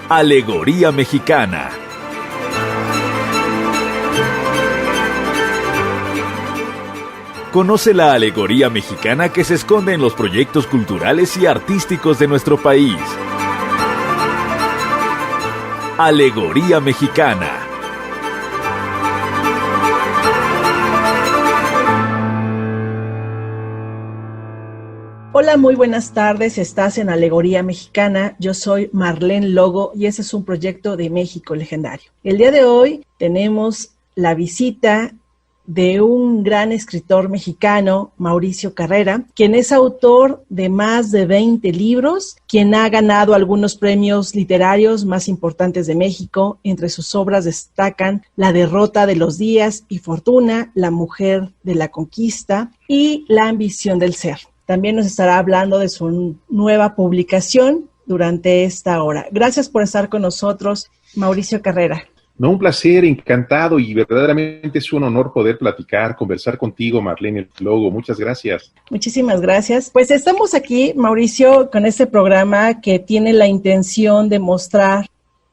Alegoría mexicana. Conoce la alegoría mexicana que se esconde en los proyectos culturales y artísticos de nuestro país. Alegoría mexicana. Hola, muy buenas tardes. Estás en Alegoría Mexicana. Yo soy Marlene Logo y ese es un proyecto de México Legendario. El día de hoy tenemos la visita de un gran escritor mexicano, Mauricio Carrera, quien es autor de más de 20 libros, quien ha ganado algunos premios literarios más importantes de México. Entre sus obras destacan La derrota de los días y Fortuna, La mujer de la conquista y La ambición del ser. También nos estará hablando de su nueva publicación durante esta hora. Gracias por estar con nosotros, Mauricio Carrera. No, un placer, encantado, y verdaderamente es un honor poder platicar, conversar contigo, Marlene Logo. Muchas gracias. Muchísimas gracias. Pues estamos aquí, Mauricio, con este programa que tiene la intención de mostrar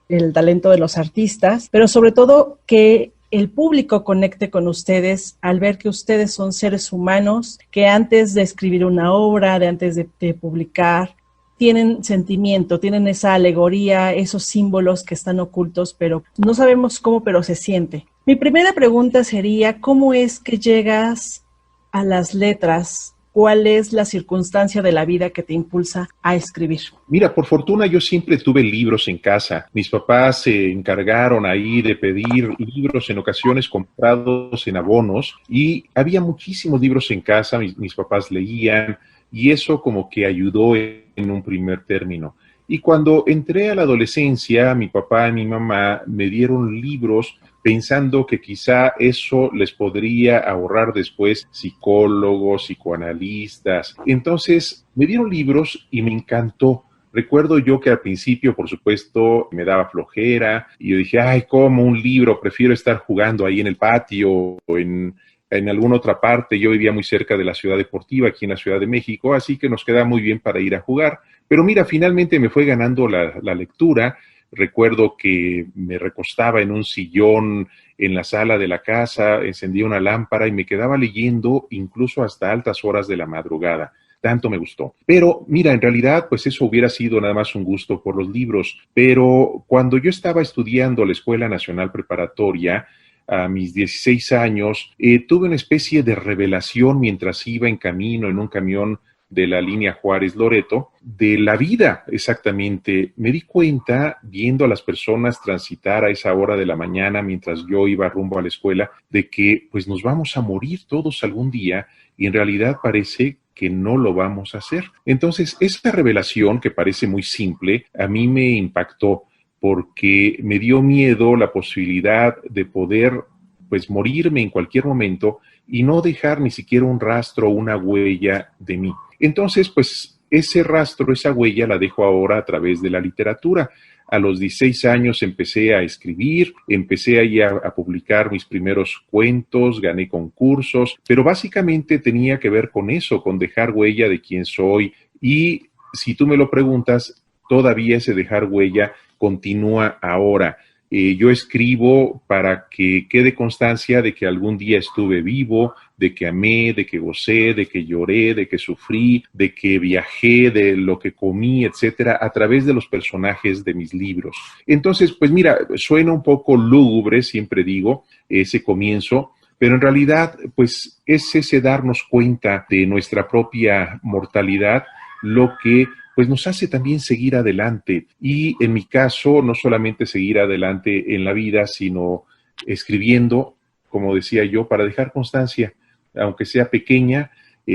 el talento de los artistas, pero sobre todo que el público conecte con ustedes al ver que ustedes son seres humanos que antes de escribir una obra, antes de publicar, tienen sentimiento, tienen esa alegoría, esos símbolos que están ocultos, pero no sabemos cómo, pero se siente. Mi primera pregunta sería, ¿cómo es que llegas a las letras? ¿Cuál es la circunstancia de la vida que te impulsa a escribir? Mira, por fortuna yo siempre tuve libros en casa. Mis papás se encargaron ahí de pedir libros en ocasiones comprados en abonos y había muchísimos libros en casa, mis papás leían y eso como que ayudó en un primer término. Y cuando entré a la adolescencia, mi papá y mi mamá me dieron libros pensando que quizá eso les podría ahorrar después psicólogos, psicoanalistas. Entonces me dieron libros y me encantó. Recuerdo yo que al principio, por supuesto, me daba flojera y yo dije, ay, ¿cómo un libro? Prefiero estar jugando ahí en el patio o en alguna otra parte. Yo vivía muy cerca de la ciudad deportiva, aquí en la Ciudad de México, así que nos quedaba muy bien para ir a jugar. Pero mira, finalmente me fue ganando la lectura. Recuerdo que me recostaba en un sillón en la sala de la casa, encendía una lámpara y me quedaba leyendo incluso hasta altas horas de la madrugada. Tanto me gustó. Pero mira, en realidad, pues eso hubiera sido nada más un gusto por los libros. Pero cuando yo estaba estudiando la Escuela Nacional Preparatoria, a mis 16 años, tuve una especie de revelación mientras iba en camino en un camión de la línea Juárez-Loreto, de la vida exactamente. Me di cuenta, viendo a las personas transitar a esa hora de la mañana mientras yo iba rumbo a la escuela, de que pues nos vamos a morir todos algún día y en realidad parece que no lo vamos a hacer. Entonces, esa revelación que parece muy simple, a mí me impactó porque me dio miedo la posibilidad de poder pues morirme en cualquier momento y no dejar ni siquiera un rastro o una huella de mí. Entonces, pues ese rastro, esa huella la dejo ahora a través de la literatura. A los 16 años empecé a escribir, empecé ahí a publicar mis primeros cuentos, gané concursos, pero básicamente tenía que ver con eso, con dejar huella de quién soy. Y si tú me lo preguntas, todavía ese dejar huella continúa ahora. Yo escribo para que quede constancia de que algún día estuve vivo, de que amé, de que gocé, de que lloré, de que sufrí, de que viajé, de lo que comí, etcétera, a través de los personajes de mis libros. Entonces, pues mira, suena un poco lúgubre, siempre digo, ese comienzo, pero en realidad, pues es ese darnos cuenta de nuestra propia mortalidad lo que pues nos hace también seguir adelante. Y en mi caso, no solamente seguir adelante en la vida, sino escribiendo, como decía yo, para dejar constancia, aunque sea pequeña,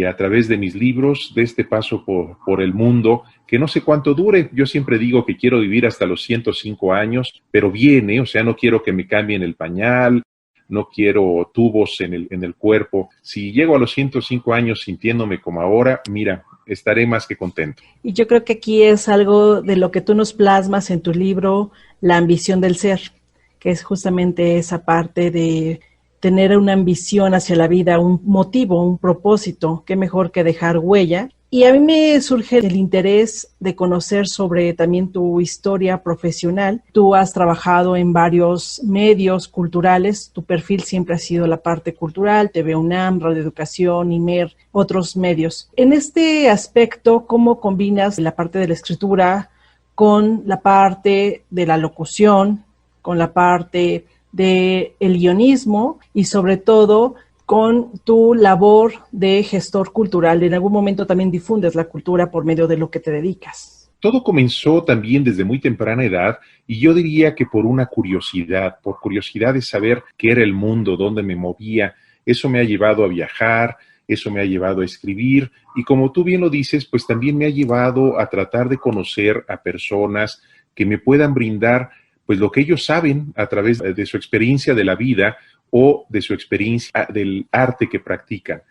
a través de mis libros, de este paso por el mundo, que no sé cuánto dure. Yo siempre digo que quiero vivir hasta los 105 años, pero bien, o sea, no quiero que me cambien el pañal, no quiero tubos en el cuerpo. Si llego a los 105 años sintiéndome como ahora, mira, estaré más que contento. Y yo creo que aquí es algo de lo que tú nos plasmas en tu libro, La ambición del ser, que es justamente esa parte de tener una ambición hacia la vida, un motivo, un propósito, qué mejor que dejar huella. Y a mí me surge el interés de conocer sobre también tu historia profesional. Tú has trabajado en varios medios culturales, tu perfil siempre ha sido la parte cultural, TV UNAM, Radio Educación, IMER, otros medios. En este aspecto, ¿cómo combinas la parte de la escritura con la parte de la locución, con la parte del guionismo y sobre todo con tu labor de gestor cultural? En algún momento también difundes la cultura por medio de lo que te dedicas. Todo comenzó también desde muy temprana edad y yo diría que por una curiosidad, por curiosidad de saber qué era el mundo, dónde me movía. Eso me ha llevado a viajar, eso me ha llevado a escribir y como tú bien lo dices, pues también me ha llevado a tratar de conocer a personas que me puedan brindar pues lo que ellos saben a través de su experiencia de la vida o de su experiencia del arte que practican.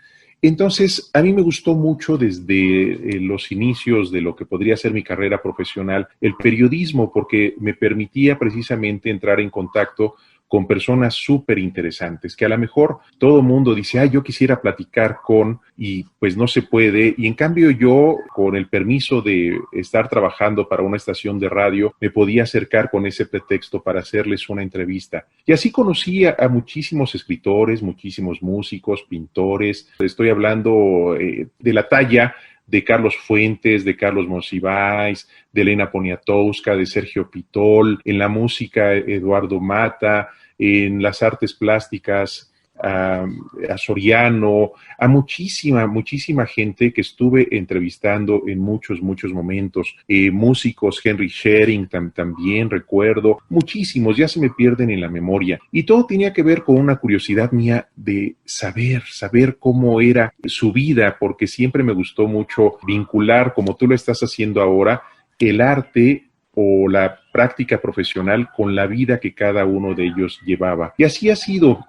Entonces, a mí me gustó mucho desde los inicios de lo que podría ser mi carrera profesional, el periodismo, porque me permitía precisamente entrar en contacto con personas súper interesantes, que a lo mejor todo el mundo dice, yo quisiera platicar con, y pues no se puede, y en cambio yo, con el permiso de estar trabajando para una estación de radio, me podía acercar con ese pretexto para hacerles una entrevista. Y así conocí a muchísimos escritores, muchísimos músicos, pintores, estoy hablando de la talla de Carlos Fuentes, de Carlos Monsiváis, de Elena Poniatowska, de Sergio Pitol, en la música Eduardo Mata, en las artes plásticas a Soriano, a muchísima gente que estuve entrevistando en muchos momentos. Músicos, Henry Schering también recuerdo, muchísimos, ya se me pierden en la memoria. Y todo tenía que ver con una curiosidad mía de saber cómo era su vida, porque siempre me gustó mucho vincular, como tú lo estás haciendo ahora, el arte o la práctica profesional con la vida que cada uno de ellos llevaba. Y así ha sido.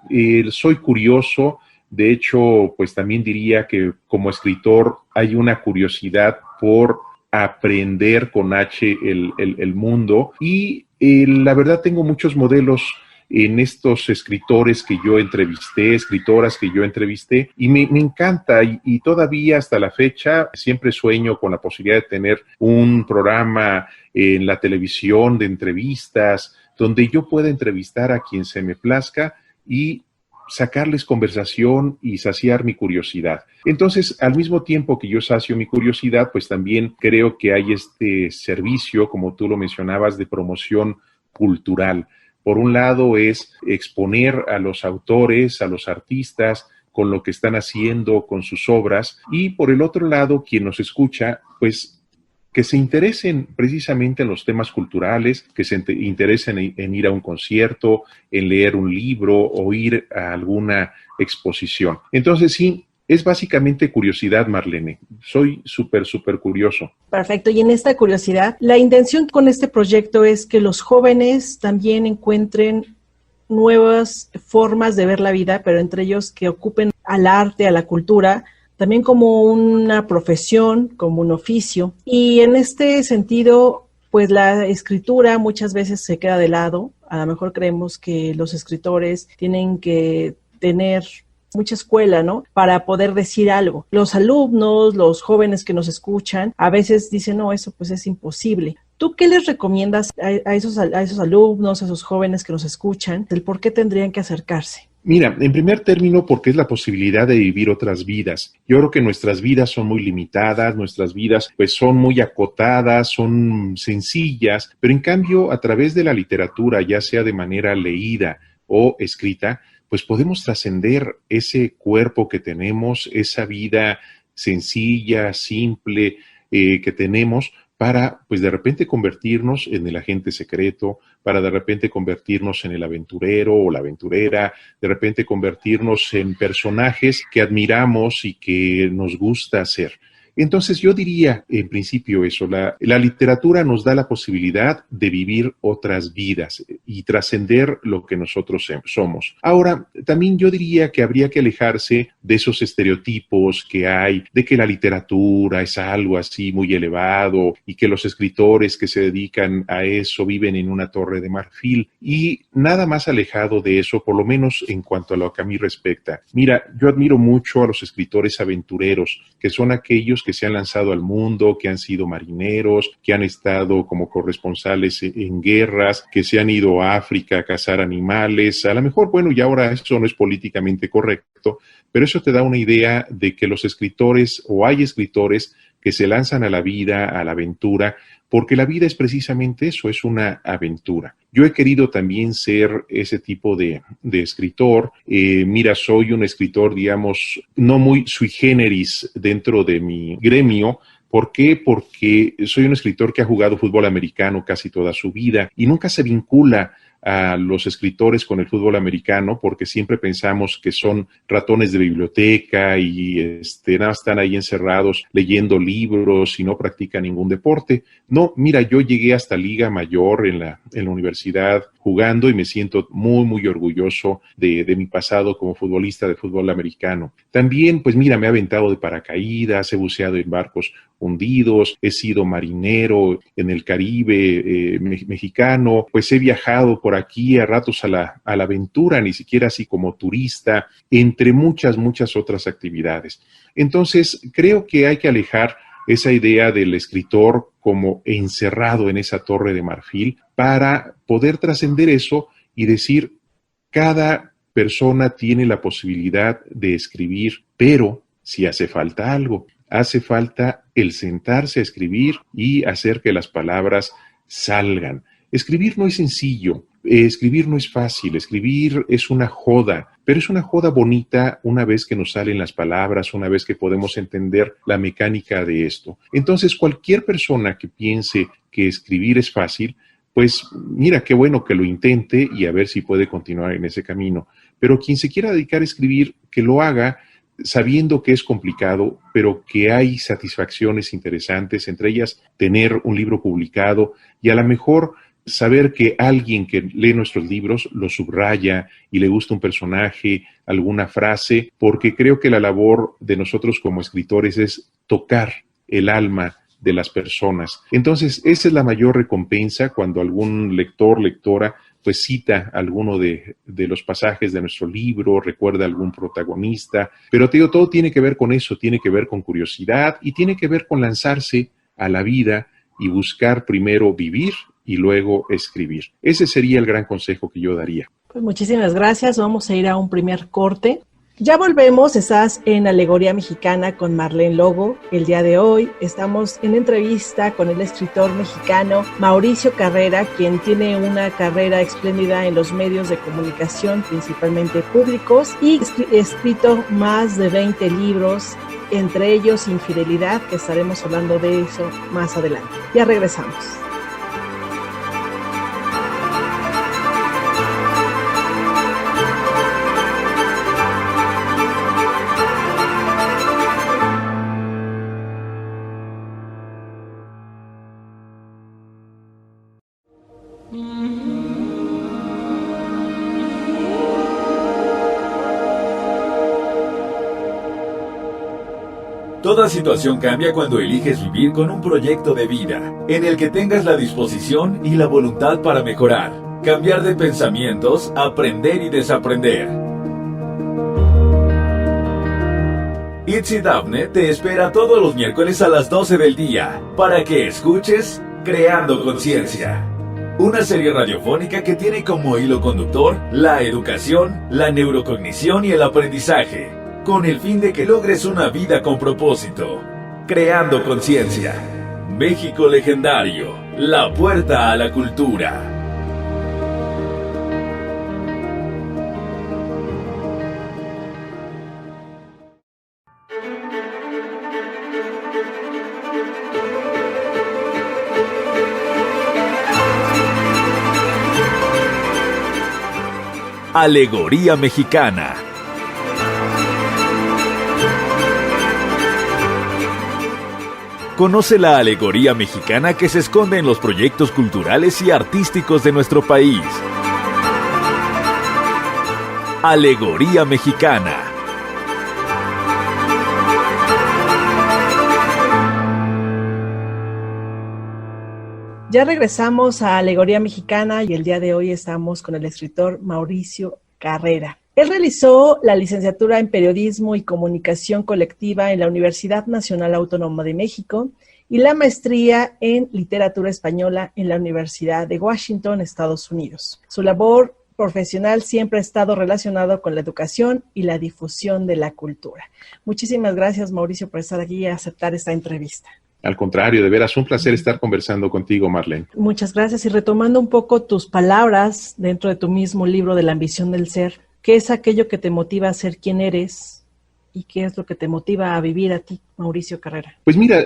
Soy curioso. De hecho, pues también diría que como escritor hay una curiosidad por aprender con H el mundo. Y la verdad tengo muchos modelos en estos escritores que yo entrevisté, escritoras que yo entrevisté, y me encanta, y todavía hasta la fecha siempre sueño con la posibilidad de tener un programa en la televisión de entrevistas, donde yo pueda entrevistar a quien se me plazca y sacarles conversación y saciar mi curiosidad. Entonces, al mismo tiempo que yo sacio mi curiosidad, pues también creo que hay este servicio, como tú lo mencionabas, de promoción cultural. Por un lado es exponer a los autores, a los artistas, con lo que están haciendo, con sus obras, y por el otro lado, quien nos escucha, pues que se interesen precisamente en los temas culturales, que se interesen en ir a un concierto, en leer un libro o ir a alguna exposición. Entonces sí, es básicamente curiosidad, Marlene. Soy súper curioso. Perfecto. Y en esta curiosidad, la intención con este proyecto es que los jóvenes también encuentren nuevas formas de ver la vida, pero entre ellos que ocupen al arte, a la cultura, también como una profesión, como un oficio. Y en este sentido, pues la escritura muchas veces se queda de lado. A lo mejor creemos que los escritores tienen que tener mucha escuela, ¿no? Para poder decir algo. Los alumnos, los jóvenes que nos escuchan, a veces dicen, no, eso pues es imposible. ¿Tú qué les recomiendas a esos alumnos, a esos jóvenes que nos escuchan, del por qué tendrían que acercarse? Mira, en primer término, porque es la posibilidad de vivir otras vidas. Yo creo que nuestras vidas son muy limitadas, nuestras vidas pues son muy acotadas, son sencillas, pero en cambio a través de la literatura, ya sea de manera leída o escrita, pues podemos trascender ese cuerpo que tenemos, esa vida sencilla, simple que tenemos, para, pues de repente convertirnos en el agente secreto, para de repente convertirnos en el aventurero o la aventurera, de repente convertirnos en personajes que admiramos y que nos gusta hacer. Entonces yo diría en principio eso, la literatura nos da la posibilidad de vivir otras vidas y trascender lo que nosotros somos. Ahora, también yo diría que habría que alejarse de esos estereotipos que hay, de que la literatura es algo así muy elevado y que los escritores que se dedican a eso viven en una torre de marfil, y nada más alejado de eso, por lo menos en cuanto a lo que a mí respecta. Mira, yo admiro mucho a los escritores aventureros, que son aquellos que se han lanzado al mundo, que han sido marineros, que han estado como corresponsales en guerras, que se han ido a África a cazar animales. A lo mejor, bueno, y ahora eso no es políticamente correcto, pero eso te da una idea de que los escritores, o hay escritores que se lanzan a la vida, a la aventura, porque la vida es precisamente eso, es una aventura. Yo he querido también ser ese tipo de escritor. Mira, soy un escritor, digamos, no muy sui generis dentro de mi gremio. ¿Por qué? Porque soy un escritor que ha jugado fútbol americano casi toda su vida y nunca se vincula a los escritores con el fútbol americano, porque siempre pensamos que son ratones de biblioteca y nada, están ahí encerrados leyendo libros y no practican ningún deporte. No, mira, yo llegué hasta Liga Mayor en la universidad jugando y me siento muy, muy orgulloso de mi pasado como futbolista de fútbol americano. También, pues mira, me he aventado de paracaídas, he buceado en barcos hundidos, he sido marinero en el Caribe mexicano, pues he viajado por aquí a ratos a la aventura, ni siquiera así como turista, entre muchas, muchas otras actividades. Entonces, creo que hay que alejar esa idea del escritor como encerrado en esa torre de marfil para poder trascender eso y decir, cada persona tiene la posibilidad de escribir, pero si hace falta algo, hace falta el sentarse a escribir y hacer que las palabras salgan. Escribir no es sencillo, escribir no es fácil, escribir es una joda, pero es una joda bonita una vez que nos salen las palabras, una vez que podemos entender la mecánica de esto. Entonces, cualquier persona que piense que escribir es fácil, pues mira, qué bueno que lo intente y a ver si puede continuar en ese camino. Pero quien se quiera dedicar a escribir, que lo haga sabiendo que es complicado, pero que hay satisfacciones interesantes, entre ellas tener un libro publicado y a lo mejor saber que alguien que lee nuestros libros lo subraya y le gusta un personaje, alguna frase, porque creo que la labor de nosotros como escritores es tocar el alma de las personas. Entonces, esa es la mayor recompensa cuando algún lector, lectora, pues cita alguno de los pasajes de nuestro libro, recuerda algún protagonista, pero te digo, todo tiene que ver con eso, tiene que ver con curiosidad y tiene que ver con lanzarse a la vida y buscar primero vivir y luego escribir. Ese sería el gran consejo que yo daría. Pues muchísimas gracias, vamos a ir a un primer corte. Ya volvemos, estás en Alegoría Mexicana con Marlene Logo. El día de hoy estamos en entrevista con el escritor mexicano Mauricio Carrera, quien tiene una carrera espléndida en los medios de comunicación, principalmente públicos, y ha escrito más de 20 libros, entre ellos Infidelidad, que estaremos hablando de eso más adelante. Ya regresamos. Toda situación cambia cuando eliges vivir con un proyecto de vida, en el que tengas la disposición y la voluntad para mejorar, cambiar de pensamientos, aprender y desaprender. Itzy Dafne te espera todos los miércoles a las 12 del día, para que escuches Creando Conciencia. Una serie radiofónica que tiene como hilo conductor la educación, la neurocognición y el aprendizaje, con el fin de que logres una vida con propósito. Creando Conciencia. México Legendario. La puerta a la cultura. Alegoría Mexicana. Conoce la alegoría mexicana que se esconde en los proyectos culturales y artísticos de nuestro país. Alegoría Mexicana. Ya regresamos a Alegoría Mexicana y el día de hoy estamos con el escritor Mauricio Carrera. Él realizó la licenciatura en Periodismo y Comunicación Colectiva en la Universidad Nacional Autónoma de México y la maestría en Literatura Española en la Universidad de Washington, Estados Unidos. Su labor profesional siempre ha estado relacionado con la educación y la difusión de la cultura. Muchísimas gracias, Mauricio, por estar aquí y aceptar esta entrevista. Al contrario, de veras, un placer estar conversando contigo, Marlene. Muchas gracias. Y retomando un poco tus palabras dentro de tu mismo libro de La ambición del ser, ¿qué es aquello que te motiva a ser quien eres y qué es lo que te motiva a vivir a ti, Mauricio Carrera? Pues mira,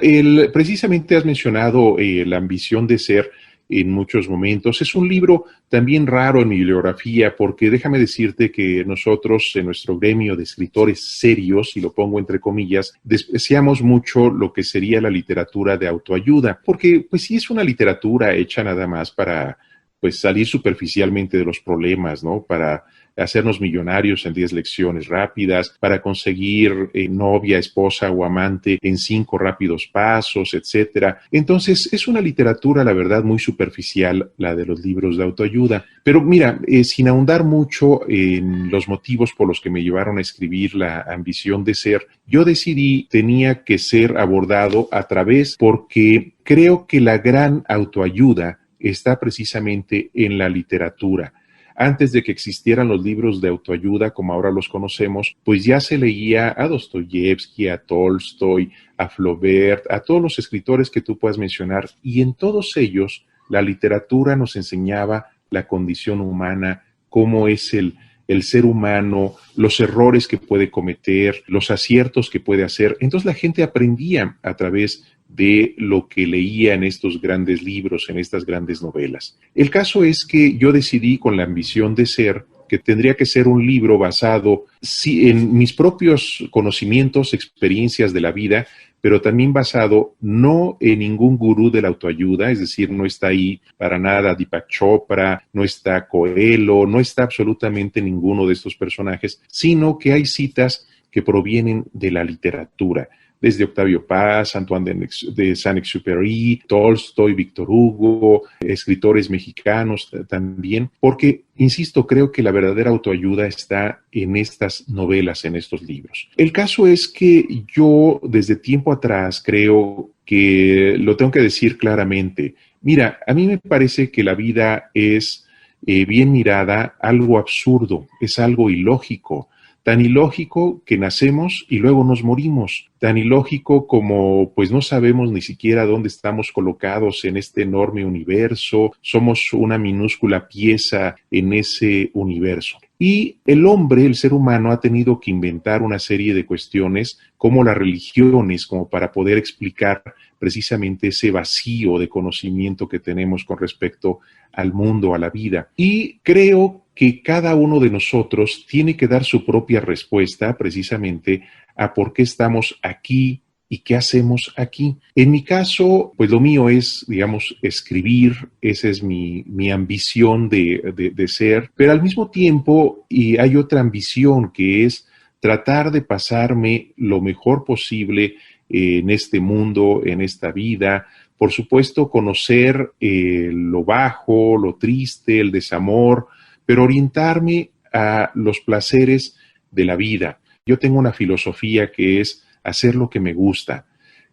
precisamente has mencionado La ambición de ser en muchos momentos. Es un libro también raro en mi bibliografía porque déjame decirte que nosotros en nuestro gremio de escritores serios, y lo pongo entre comillas, despreciamos mucho lo que sería la literatura de autoayuda, porque pues sí es una literatura hecha nada más para pues salir superficialmente de los problemas, ¿no? Para hacernos millonarios en 10 lecciones rápidas, para conseguir novia, esposa o amante en 5 rápidos pasos, etcétera. Entonces, es una literatura, la verdad, muy superficial, la de los libros de autoayuda. Pero mira, sin ahondar mucho en los motivos por los que me llevaron a escribir La ambición de ser, yo decidí tenía que ser abordado a través, porque creo que la gran autoayuda está precisamente en la literatura. Antes de que existieran los libros de autoayuda como ahora los conocemos, pues ya se leía a Dostoyevsky, a Tolstoy, a Flaubert, a todos los escritores que tú puedas mencionar, y en todos ellos la literatura nos enseñaba la condición humana, cómo es el ser humano, los errores que puede cometer, los aciertos que puede hacer. Entonces la gente aprendía a través de lo que leía en estos grandes libros, en estas grandes novelas. El caso es que yo decidí con La ambición de ser que tendría que ser un libro basado sí, en mis propios conocimientos, experiencias de la vida, pero también basado no en ningún gurú de la autoayuda, es decir, no está ahí para nada Deepak Chopra, no está Coelho, no está absolutamente ninguno de estos personajes, sino que hay citas que provienen de la literatura, desde Octavio Paz, Antoine de Saint-Exupéry, Tolstoy, Víctor Hugo, escritores mexicanos también, porque, insisto, creo que la verdadera autoayuda está en estas novelas, en estos libros. El caso es que yo, desde tiempo atrás, creo que lo tengo que decir claramente. Mira, a mí me parece que la vida es, bien mirada, algo absurdo, es algo ilógico. Tan ilógico que nacemos y luego nos morimos. Tan ilógico como pues no sabemos ni siquiera dónde estamos colocados en este enorme universo. Somos una minúscula pieza en ese universo. Y el hombre, el ser humano, ha tenido que inventar una serie de cuestiones como las religiones, como para poder explicar precisamente ese vacío de conocimiento que tenemos con respecto al mundo, a la vida. Y creo que cada uno de nosotros tiene que dar su propia respuesta precisamente a por qué estamos aquí y qué hacemos aquí. En mi caso, pues lo mío es, digamos, escribir, esa es mi ambición de ser, pero al mismo tiempo y hay otra ambición que es tratar de pasarme lo mejor posible en este mundo, en esta vida. Por supuesto, conocer lo bajo, lo triste, el desamor, pero orientarme a los placeres de la vida. Yo tengo una filosofía que es hacer lo que me gusta.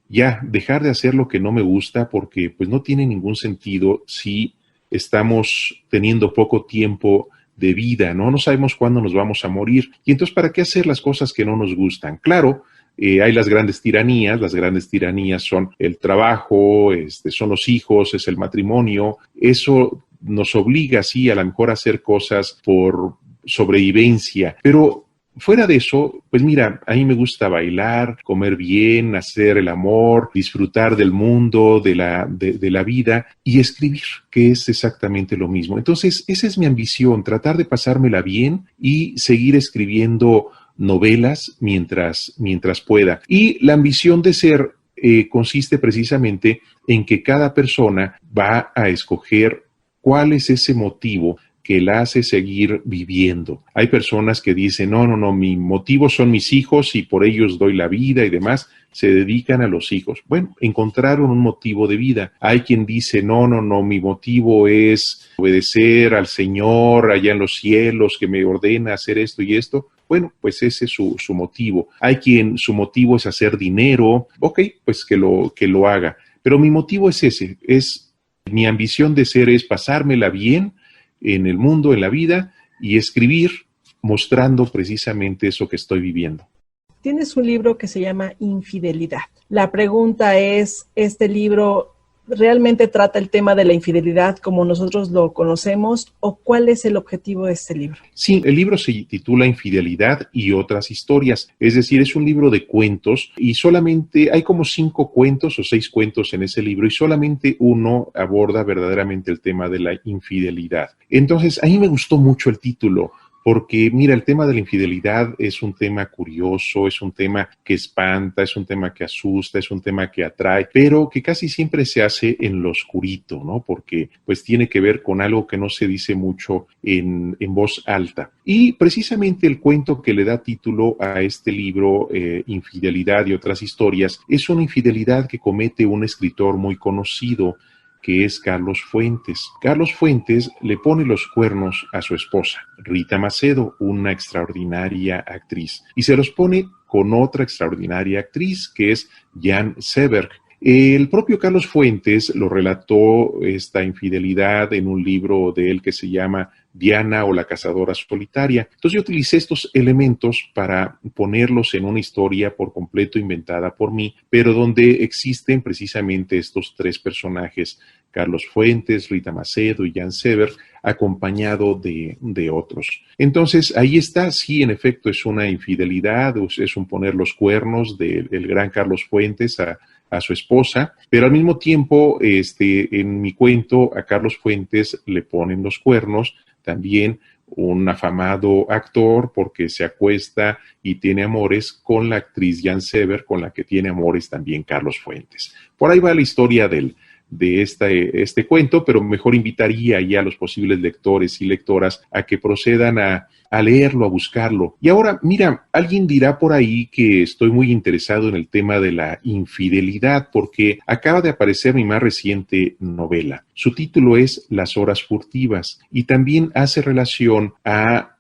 Ya, dejar de hacer lo que no me gusta porque pues no tiene ningún sentido si estamos teniendo poco tiempo de vida, ¿no? No sabemos cuándo nos vamos a morir. Y entonces, ¿para qué hacer las cosas que no nos gustan? Claro, hay las grandes tiranías son el trabajo, son los hijos, es el matrimonio. Eso nos obliga, sí, a lo mejor a hacer cosas por sobrevivencia, pero fuera de eso, pues mira, a mí me gusta bailar, comer bien, hacer el amor, disfrutar del mundo, de la vida y escribir, que es exactamente lo mismo. Entonces, esa es mi ambición, tratar de pasármela bien y seguir escribiendo novelas mientras pueda. Y La ambición de ser consiste precisamente en que cada persona va a escoger cuál es ese motivo que la hace seguir viviendo. Hay personas que dicen, no, mi motivo son mis hijos y por ellos doy la vida y demás, se dedican a los hijos. Bueno, encontraron un motivo de vida. Hay quien dice, no, mi motivo es obedecer al Señor allá en los cielos que me ordena hacer esto y esto. Bueno, pues ese es su motivo. Hay quien su motivo es hacer dinero. Ok, pues que lo haga. Pero mi motivo es ese, mi ambición de ser es pasármela bien en el mundo, en la vida, y escribir mostrando precisamente eso que estoy viviendo. Tienes un libro que se llama Infidelidad. La pregunta es, ¿este libro realmente trata el tema de la infidelidad como nosotros lo conocemos o cuál es el objetivo de este libro? Sí, el libro se titula Infidelidad y otras historias, es decir, es un libro de cuentos y solamente hay como 5 cuentos o 6 cuentos en ese libro y solamente uno aborda verdaderamente el tema de la infidelidad. Entonces, a mí me gustó mucho el título. Porque, mira, el tema de la infidelidad es un tema curioso, es un tema que espanta, es un tema que asusta, es un tema que atrae, pero que casi siempre se hace en lo oscurito, ¿no? Porque, pues, tiene que ver con algo que no se dice mucho en voz alta. Y precisamente el cuento que le da título a este libro, Infidelidad y otras historias, es una infidelidad que comete un escritor muy conocido, que es Carlos Fuentes. Carlos Fuentes le pone los cuernos a su esposa, Rita Macedo, una extraordinaria actriz, y se los pone con otra extraordinaria actriz, que es Jan Seberg. El propio Carlos Fuentes lo relató esta infidelidad en un libro de él que se llama Diana o la cazadora solitaria. Entonces yo utilicé estos elementos para ponerlos en una historia por completo inventada por mí, pero donde existen precisamente estos 3 personajes, Carlos Fuentes, Rita Macedo y Jan Seberg, acompañado de otros. Entonces ahí está, sí, en efecto es una infidelidad, es un poner los cuernos del gran Carlos Fuentes a su esposa, pero al mismo tiempo, en mi cuento, a Carlos Fuentes le ponen los cuernos también un afamado actor porque se acuesta y tiene amores con la actriz Jan Seberg, con la que tiene amores también Carlos Fuentes. Por ahí va la historia de este cuento, pero mejor invitaría ya a los posibles lectores y lectoras a que procedan a leerlo, a buscarlo. Y ahora, mira, alguien dirá por ahí que estoy muy interesado en el tema de la infidelidad porque acaba de aparecer mi más reciente novela. Su título es Las horas furtivas y también hace relación a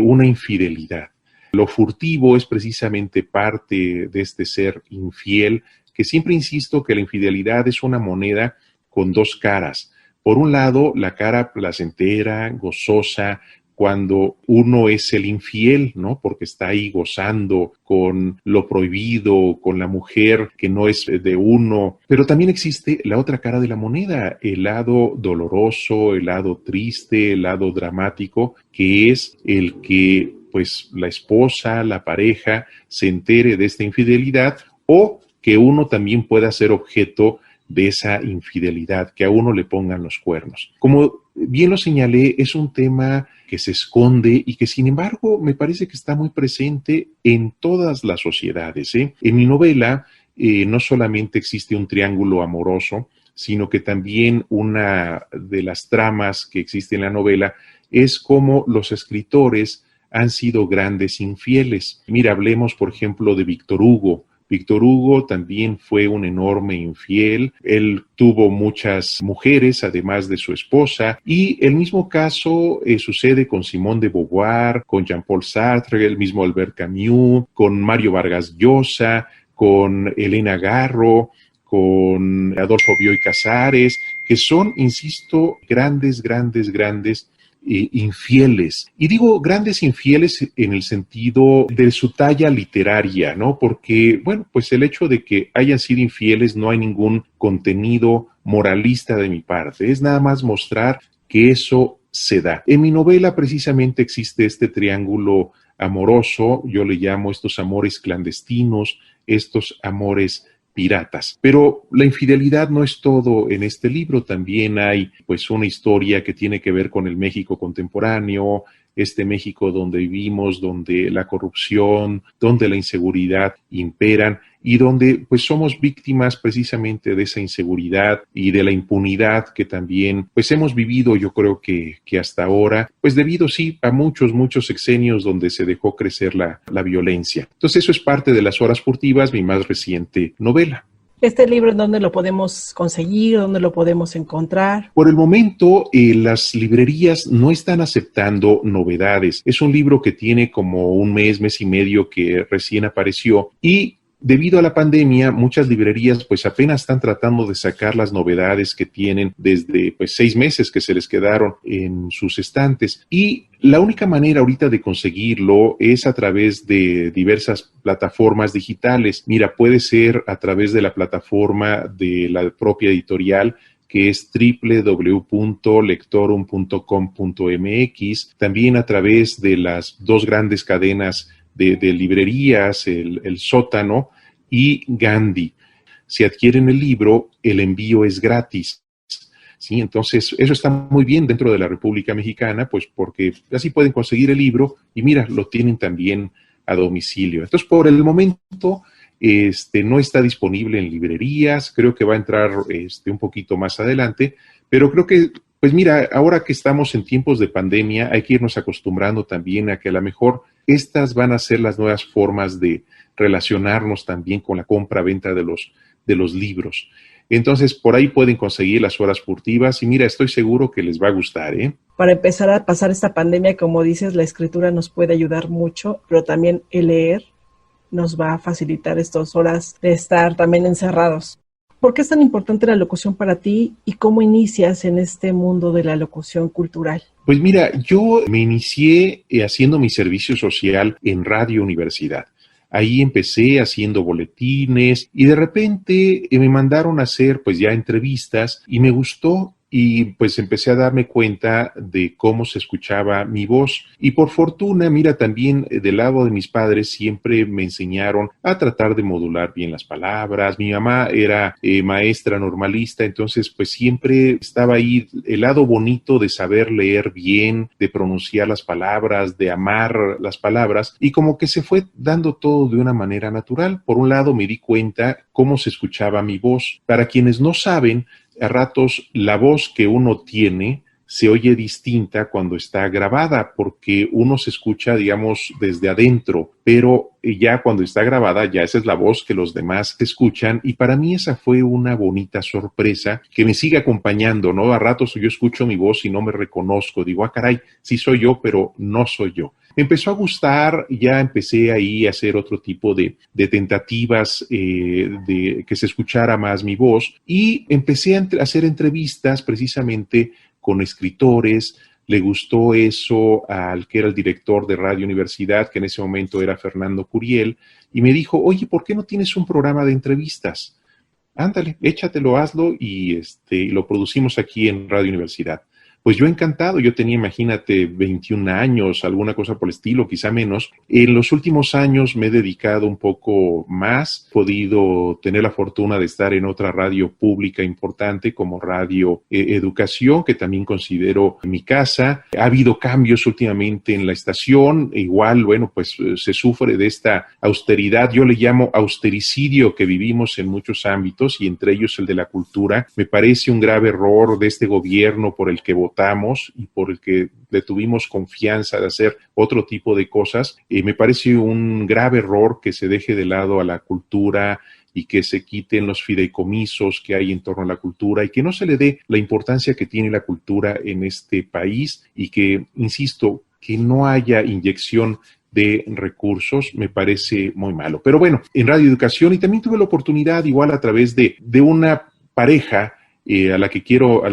una infidelidad. Lo furtivo es precisamente parte de este ser infiel, que siempre insisto que la infidelidad es una moneda con 2 caras. Por un lado, la cara placentera, gozosa, cuando uno es el infiel, ¿no? Porque está ahí gozando con lo prohibido, con la mujer que no es de uno. Pero también existe la otra cara de la moneda, el lado doloroso, el lado triste, el lado dramático, que es el que, pues, la esposa, la pareja, se entere de esta infidelidad o que uno también pueda ser objeto de esa infidelidad, que a uno le pongan los cuernos. Como bien lo señalé, es un tema que se esconde y que sin embargo me parece que está muy presente en todas las sociedades, ¿eh? En mi novela no solamente existe un triángulo amoroso, sino que también una de las tramas que existe en la novela es cómo los escritores han sido grandes infieles. Mira, hablemos por ejemplo de Víctor Hugo. Víctor Hugo también fue un enorme infiel, él tuvo muchas mujeres además de su esposa y el mismo caso sucede con Simone de Beauvoir, con Jean-Paul Sartre, el mismo Albert Camus, con Mario Vargas Llosa, con Elena Garro, con Adolfo Bioy Casares, que son, insisto, grandes infieles. Y digo grandes infieles en el sentido de su talla literaria, ¿no? Porque, bueno, pues el hecho de que hayan sido infieles no hay ningún contenido moralista de mi parte. Es nada más mostrar que eso se da. En mi novela precisamente existe este triángulo amoroso, yo le llamo estos amores clandestinos, estos amores piratas. Pero la infidelidad no es todo en este libro, también hay pues una historia que tiene que ver con el México contemporáneo, este México donde vivimos, donde la corrupción, donde la inseguridad imperan y donde pues somos víctimas precisamente de esa inseguridad y de la impunidad que también pues hemos vivido, yo creo que hasta ahora, pues debido sí a muchos sexenios donde se dejó crecer la violencia. Entonces eso es parte de Las Horas Furtivas, mi más reciente novela. Este libro, ¿dónde lo podemos conseguir? ¿Dónde lo podemos encontrar? Por el momento, las librerías no están aceptando novedades. Es un libro que tiene como un mes y medio que recién apareció y debido a la pandemia, muchas librerías pues apenas están tratando de sacar las novedades que tienen desde pues 6 meses que se les quedaron en sus estantes. Y la única manera ahorita de conseguirlo es a través de diversas plataformas digitales. Mira, puede ser a través de la plataforma de la propia editorial, que es www.lectorum.com.mx, también a través de las 2 grandes cadenas de librerías, el Sótano y Gandhi. Si adquieren el libro, el envío es gratis. ¿Sí? Entonces, eso está muy bien dentro de la República Mexicana, pues porque así pueden conseguir el libro y mira, lo tienen también a domicilio. Entonces, por el momento, no está disponible en librerías, creo que va a entrar un poquito más adelante, pero creo que pues mira, ahora que estamos en tiempos de pandemia, hay que irnos acostumbrando también a que a lo mejor estas van a ser las nuevas formas de relacionarnos también con la compra-venta de los libros. Entonces, por ahí pueden conseguir Las Horas Furtivas y mira, estoy seguro que les va a gustar, ¿eh? Para empezar a pasar esta pandemia, como dices, la escritura nos puede ayudar mucho, pero también el leer nos va a facilitar estas horas de estar también encerrados. ¿Por qué es tan importante la locución para ti y cómo inicias en este mundo de la locución cultural? Pues mira, yo me inicié haciendo mi servicio social en Radio Universidad. Ahí empecé haciendo boletines y de repente me mandaron a hacer pues ya entrevistas y me gustó. Y pues empecé a darme cuenta de cómo se escuchaba mi voz. Y por fortuna, mira, también del lado de mis padres siempre me enseñaron a tratar de modular bien las palabras. Mi mamá era maestra normalista, entonces pues siempre estaba ahí el lado bonito de saber leer bien, de pronunciar las palabras, de amar las palabras. Y como que se fue dando todo de una manera natural. Por un lado me di cuenta cómo se escuchaba mi voz. Para quienes no saben, a ratos la voz que uno tiene se oye distinta cuando está grabada porque uno se escucha, digamos, desde adentro, pero ya cuando está grabada ya esa es la voz que los demás escuchan y para mí esa fue una bonita sorpresa que me sigue acompañando, ¿no? A ratos yo escucho mi voz y no me reconozco, digo, ah, caray, sí soy yo, pero no soy yo. Me empezó a gustar, ya empecé ahí a hacer otro tipo de tentativas de que se escuchara más mi voz y empecé a hacer entrevistas precisamente con escritores. Le gustó eso al que era el director de Radio Universidad, que en ese momento era Fernando Curiel, y me dijo, oye, ¿por qué no tienes un programa de entrevistas? Ándale, échatelo, hazlo y lo producimos aquí en Radio Universidad. Pues yo encantado, yo tenía, imagínate, 21 años, alguna cosa por el estilo, quizá menos. En los últimos años me he dedicado un poco más, he podido tener la fortuna de estar en otra radio pública importante como Radio Educación, que también considero mi casa. Ha habido cambios últimamente en la estación, igual, bueno, pues se sufre de esta austeridad, yo le llamo austericidio que vivimos en muchos ámbitos y entre ellos el de la cultura. Me parece un grave error de este gobierno por el que votamos y por el que le tuvimos confianza de hacer otro tipo de cosas. Me parece un grave error que se deje de lado a la cultura y que se quiten los fideicomisos que hay en torno a la cultura y que no se le dé la importancia que tiene la cultura en este país y que, insisto, que no haya inyección de recursos, me parece muy malo. Pero bueno, en Radio Educación, y también tuve la oportunidad, igual a través de una pareja a la que quiero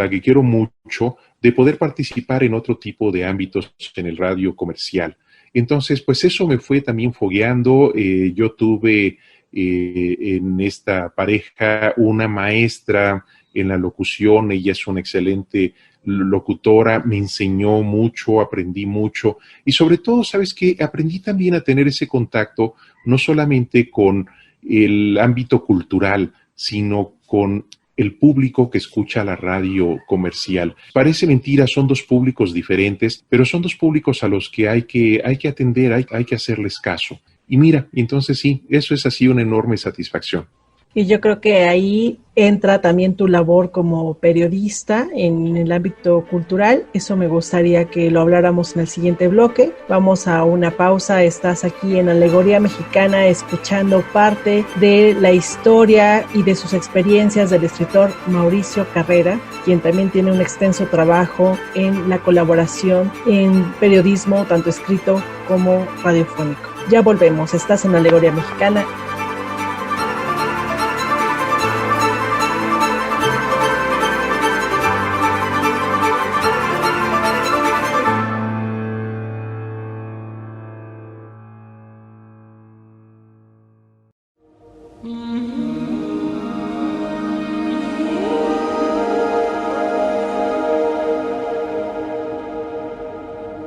mucho, de poder participar en otro tipo de ámbitos en el radio comercial. Entonces, pues eso me fue también fogueando. Yo tuve en esta pareja una maestra en la locución, ella es una excelente locutora, me enseñó mucho, aprendí mucho y sobre todo, ¿sabes qué? Aprendí también a tener ese contacto no solamente con el ámbito cultural, sino con el público que escucha la radio comercial. Parece mentira, son dos públicos diferentes, pero son dos públicos a los que hay que atender, hay que hacerles caso. Y mira, entonces sí, eso es así una enorme satisfacción. Y yo creo que ahí entra también tu labor como periodista en el ámbito cultural. Eso me gustaría que lo habláramos en el siguiente bloque. Vamos a una pausa. Estás aquí en Alegoría Mexicana escuchando parte de la historia y de sus experiencias del escritor Mauricio Carrera, quien también tiene un extenso trabajo en la colaboración en periodismo, tanto escrito como radiofónico. Ya volvemos. Estás en Alegoría Mexicana.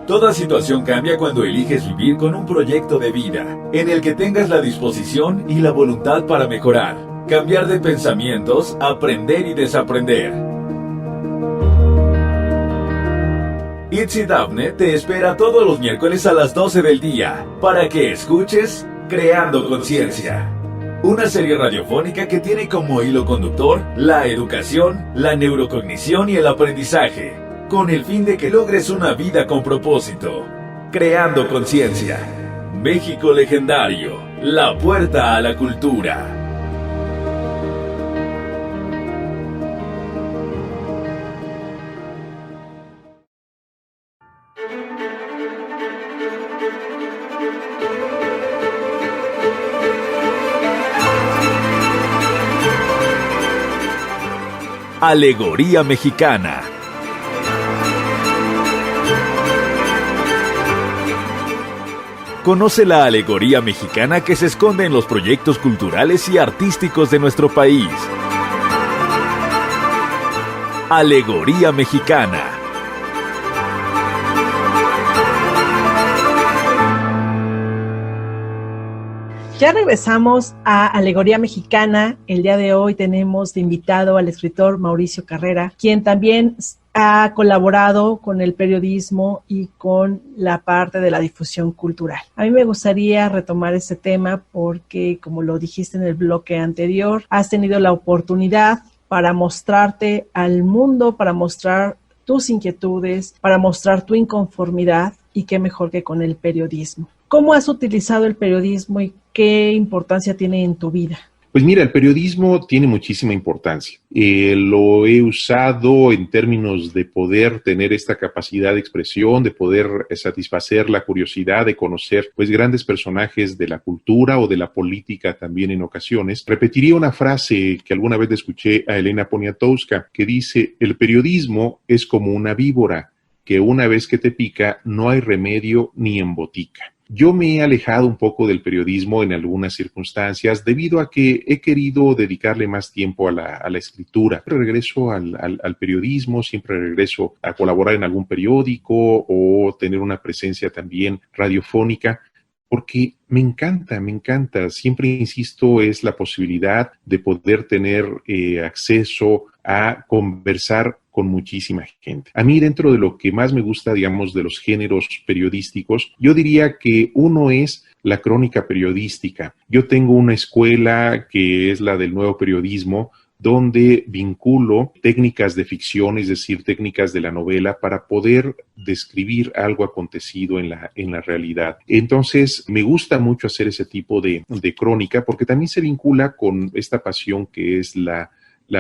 Toda situación cambia cuando eliges vivir con un proyecto de vida, en el que tengas la disposición y la voluntad para mejorar, cambiar de pensamientos, aprender y desaprender. Itzy Dafne te espera todos los miércoles a las 12 del día, para que escuches Creando Conciencia. Una serie radiofónica que tiene como hilo conductor la educación, la neurocognición y el aprendizaje, con el fin de que logres una vida con propósito. Creando Conciencia. México Legendario. La puerta a la cultura. Alegoría Mexicana. Conoce la alegoría mexicana que se esconde en los proyectos culturales y artísticos de nuestro país. Alegoría Mexicana. Ya regresamos a Alegoría Mexicana. El día de hoy tenemos de invitado al escritor Mauricio Carrera, quien también ha colaborado con el periodismo y con la parte de la difusión cultural. A mí me gustaría retomar este tema porque, como lo dijiste en el bloque anterior, has tenido la oportunidad para mostrarte al mundo, para mostrar tus inquietudes, para mostrar tu inconformidad, y qué mejor que con el periodismo. ¿Cómo has utilizado el periodismo y qué importancia tiene en tu vida? Pues mira, el periodismo tiene muchísima importancia. Lo he usado en términos de poder tener esta capacidad de expresión, de poder satisfacer la curiosidad de conocer pues grandes personajes de la cultura o de la política también en ocasiones. Repetiría una frase que alguna vez le escuché a Elena Poniatowska, que dice: el periodismo es como una víbora que una vez que te pica no hay remedio ni en botica. Yo me he alejado un poco del periodismo en algunas circunstancias debido a que he querido dedicarle más tiempo a la escritura. Siempre regreso al periodismo, siempre regreso a colaborar en algún periódico o tener una presencia también radiofónica, porque me encanta. Siempre insisto, es la posibilidad de poder tener acceso a conversar con muchísima gente. A mí, dentro de lo que más me gusta, digamos, de los géneros periodísticos, yo diría que uno es la crónica periodística. Yo tengo una escuela que es la del nuevo periodismo, donde vinculo técnicas de ficción, es decir, técnicas de la novela, para poder describir algo acontecido en la realidad. Entonces, me gusta mucho hacer ese tipo de crónica, porque también se vincula con esta pasión que es la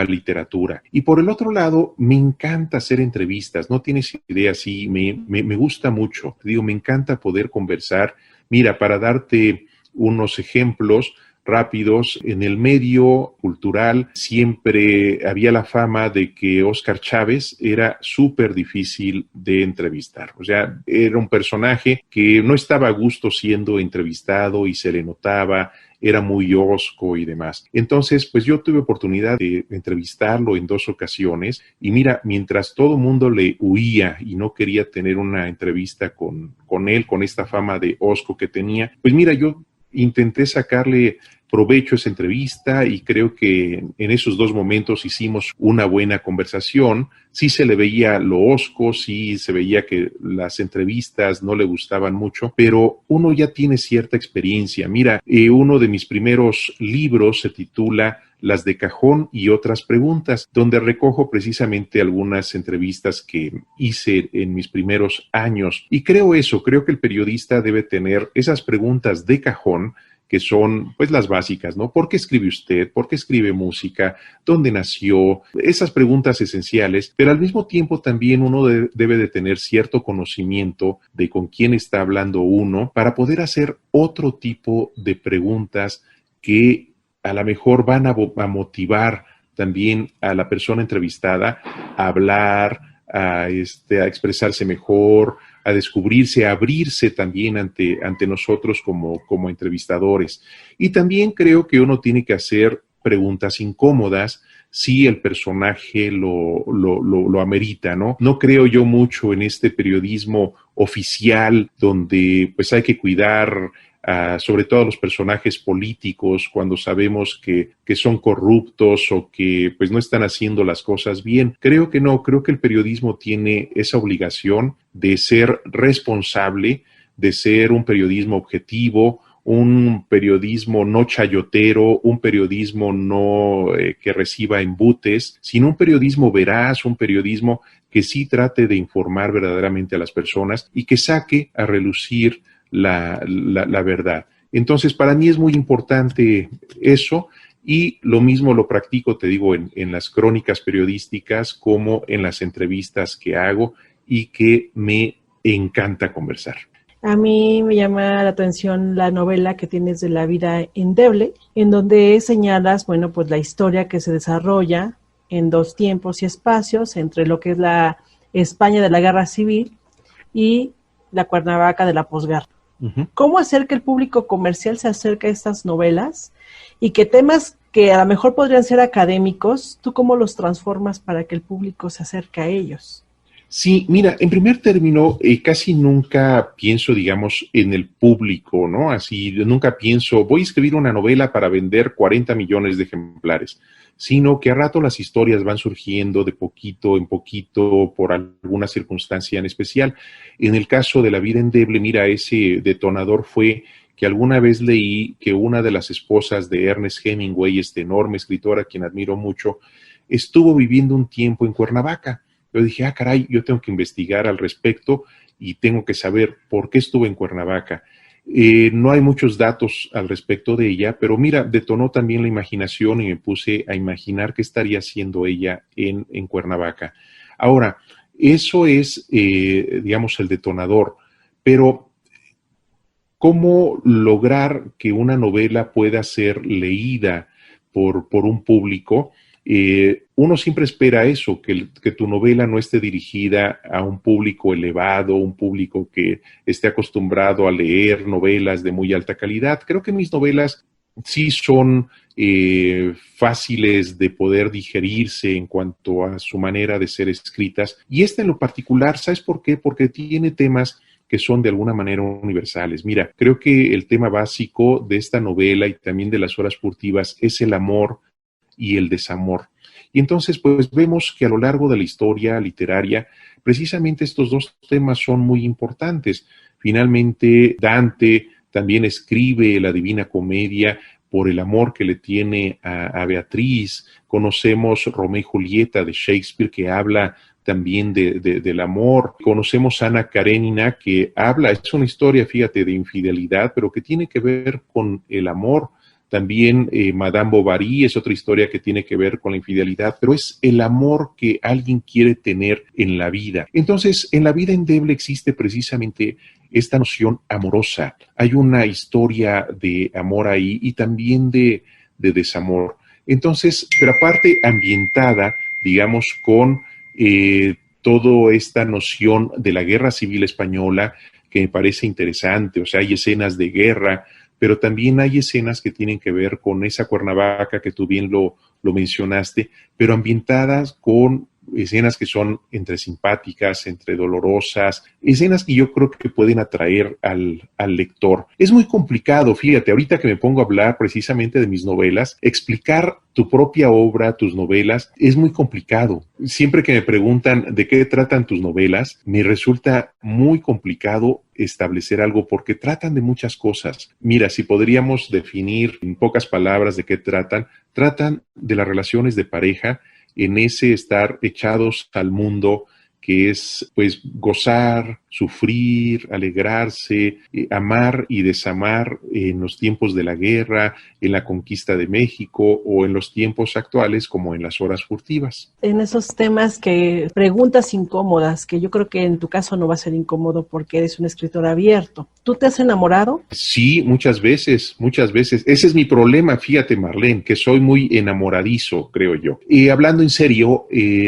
literatura. Y por el otro lado, me encanta hacer entrevistas. No tienes idea, sí, me gusta mucho. Te digo, me encanta poder conversar. Mira, para darte unos ejemplos rápidos, en el medio cultural siempre había la fama de que Óscar Chávez era súper difícil de entrevistar. O sea, era un personaje que no estaba a gusto siendo entrevistado y se le notaba, era muy hosco y demás. Entonces, pues yo tuve oportunidad de entrevistarlo en 2 ocasiones y mira, mientras todo el mundo le huía y no quería tener una entrevista con él, con esta fama de hosco que tenía, pues mira, yo intenté sacarle provecho esa entrevista y creo que en esos 2 momentos hicimos una buena conversación. Sí se le veía lo hosco, sí se veía que las entrevistas no le gustaban mucho, pero uno ya tiene cierta experiencia. Mira, uno de mis primeros libros se titula Las de cajón y otras preguntas, donde recojo precisamente algunas entrevistas que hice en mis primeros años. Y creo que el periodista debe tener esas preguntas de cajón que son pues las básicas, ¿no? ¿Por qué escribe usted? ¿Por qué escribe música? ¿Dónde nació? Esas preguntas esenciales, pero al mismo tiempo también uno debe de tener cierto conocimiento de con quién está hablando uno para poder hacer otro tipo de preguntas que a lo mejor van a motivar también a la persona entrevistada a hablar, a expresarse mejor, a descubrirse, a abrirse también ante nosotros como entrevistadores. Y también creo que uno tiene que hacer preguntas incómodas si el personaje lo amerita, ¿no? No creo yo mucho en este periodismo oficial donde pues hay que cuidar sobre todo a los personajes políticos cuando sabemos que son corruptos o que pues no están haciendo las cosas bien. Creo que no, creo que el periodismo tiene esa obligación de ser responsable, de ser un periodismo objetivo, un periodismo no chayotero, un periodismo no que reciba embutes, sino un periodismo veraz, un periodismo que sí trate de informar verdaderamente a las personas y que saque a relucir la verdad. Entonces, para mí es muy importante eso y lo mismo lo practico, te digo, en las crónicas periodísticas como en las entrevistas que hago y que me encanta conversar. A mí me llama la atención la novela que tienes de La vida endeble, en donde señalas, bueno, pues la historia que se desarrolla en 2 tiempos y espacios entre lo que es la España de la Guerra Civil y la Cuernavaca de la posguerra. Uh-huh. ¿Cómo hacer que el público comercial se acerque a estas novelas y que temas que a lo mejor podrían ser académicos, tú cómo los transformas para que el público se acerque a ellos? Sí, mira, en primer término, casi nunca pienso, digamos, en el público, ¿no? Así, nunca pienso, voy a escribir una novela para vender 40 millones de ejemplares, sino que a rato las historias van surgiendo de poquito en poquito por alguna circunstancia en especial. En el caso de La vida endeble, mira, ese detonador fue que alguna vez leí que una de las esposas de Ernest Hemingway, este enorme escritor a quien admiro mucho, estuvo viviendo un tiempo en Cuernavaca. Yo dije, caray, yo tengo que investigar al respecto y tengo que saber por qué estuvo en Cuernavaca. No hay muchos datos al respecto de ella, pero mira, detonó también la imaginación y me puse a imaginar qué estaría haciendo ella en Cuernavaca. Ahora, eso es, digamos, el detonador, pero ¿cómo lograr que una novela pueda ser leída por un público? Uno siempre espera eso, que tu novela no esté dirigida a un público elevado, un público que esté acostumbrado a leer novelas de muy alta calidad. Creo que mis novelas sí son fáciles de poder digerirse en cuanto a su manera de ser escritas. Y esta en lo particular, ¿sabes por qué? Porque tiene temas que son de alguna manera universales. Mira, creo que el tema básico de esta novela y también de Las horas furtivas es el amor y el desamor. Y entonces, pues vemos que a lo largo de la historia literaria, precisamente estos 2 temas son muy importantes. Finalmente, Dante también escribe la Divina Comedia por el amor que le tiene a Beatriz. Conocemos Romeo y Julieta de Shakespeare, que habla también del amor. Conocemos Ana Karenina, que habla, es una historia, fíjate, de infidelidad, pero que tiene que ver con el amor. También Madame Bovary es otra historia que tiene que ver con la infidelidad, pero es el amor que alguien quiere tener en la vida. Entonces, en La vida endeble existe precisamente esta noción amorosa. Hay una historia de amor ahí y también de desamor. Entonces, pero aparte ambientada, digamos, con toda esta noción de la Guerra Civil Española, que me parece interesante. O sea, hay escenas de guerra, pero también hay escenas que tienen que ver con esa Cuernavaca que tú bien lo mencionaste, pero ambientadas con escenas que son entre simpáticas, entre dolorosas, escenas que yo creo que pueden atraer al lector. Es muy complicado, fíjate, ahorita que me pongo a hablar precisamente de mis novelas, explicar tu propia obra, tus novelas, es muy complicado. Siempre que me preguntan de qué tratan tus novelas, me resulta muy complicado establecer algo porque tratan de muchas cosas. Mira, si podríamos definir en pocas palabras de qué tratan de las relaciones de pareja en ese estar echados al mundo que es pues gozar, sufrir, alegrarse, amar y desamar en los tiempos de la guerra, en la conquista de México o en los tiempos actuales como en las horas furtivas. En esos temas preguntas incómodas, que yo creo que en tu caso no va a ser incómodo porque eres un escritor abierto. ¿Tú te has enamorado? Sí, muchas veces, muchas veces. Ese es mi problema, fíjate, Marlene, que soy muy enamoradizo, creo yo. Y hablando en serio,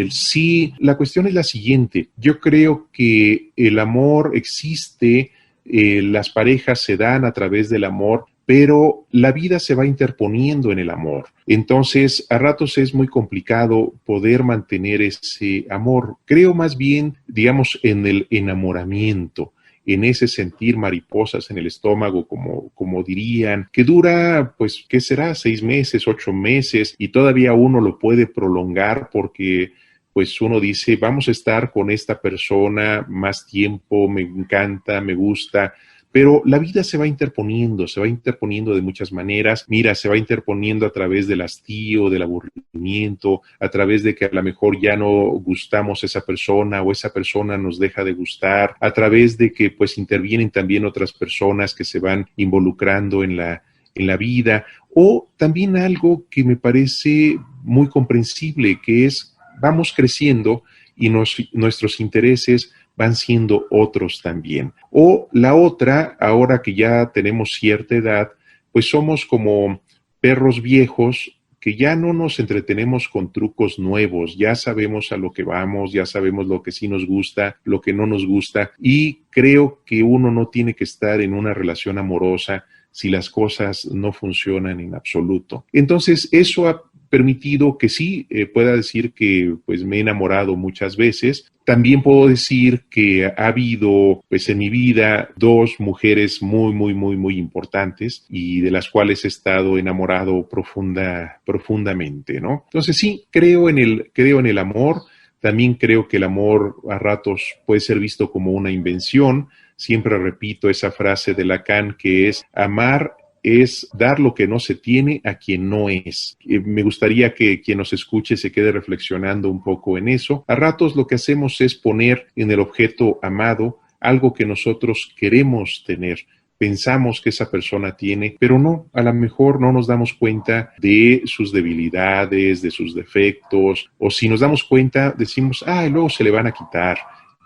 sí, la cuestión es la siguiente. Yo creo que el amor existe, las parejas se dan a través del amor, pero la vida se va interponiendo en el amor. Entonces, a ratos es muy complicado poder mantener ese amor. Creo más bien, digamos, en el enamoramiento, en ese sentir mariposas en el estómago, como dirían, que dura, pues, ¿qué será? 6 meses, 8 meses, y todavía uno lo puede prolongar porque pues uno dice, vamos a estar con esta persona más tiempo, me encanta, me gusta, pero la vida se va interponiendo de muchas maneras. Mira, se va interponiendo a través del hastío, del aburrimiento, a través de que a lo mejor ya no gustamos a esa persona o esa persona nos deja de gustar, a través de que pues intervienen también otras personas que se van involucrando en la vida, o también algo que me parece muy comprensible, que es vamos creciendo y nuestros intereses van siendo otros también. O la otra, ahora que ya tenemos cierta edad, pues somos como perros viejos que ya no nos entretenemos con trucos nuevos, ya sabemos a lo que vamos, ya sabemos lo que sí nos gusta, lo que no nos gusta, y creo que uno no tiene que estar en una relación amorosa si las cosas no funcionan en absoluto. Entonces, eso ha permitido que sí pueda decir que pues me he enamorado muchas veces. También puedo decir que ha habido pues en mi vida 2 mujeres muy, muy, muy, muy importantes y de las cuales he estado enamorado profundamente, ¿no? Entonces sí, creo en el amor. También creo que el amor a ratos puede ser visto como una invención. Siempre repito esa frase de Lacan que es amar es dar lo que no se tiene a quien no es. Me gustaría que quien nos escuche se quede reflexionando un poco en eso. A ratos lo que hacemos es poner en el objeto amado algo que nosotros queremos tener. Pensamos que esa persona tiene, pero no, a lo mejor no nos damos cuenta de sus debilidades, de sus defectos, o si nos damos cuenta, decimos, luego se le van a quitar.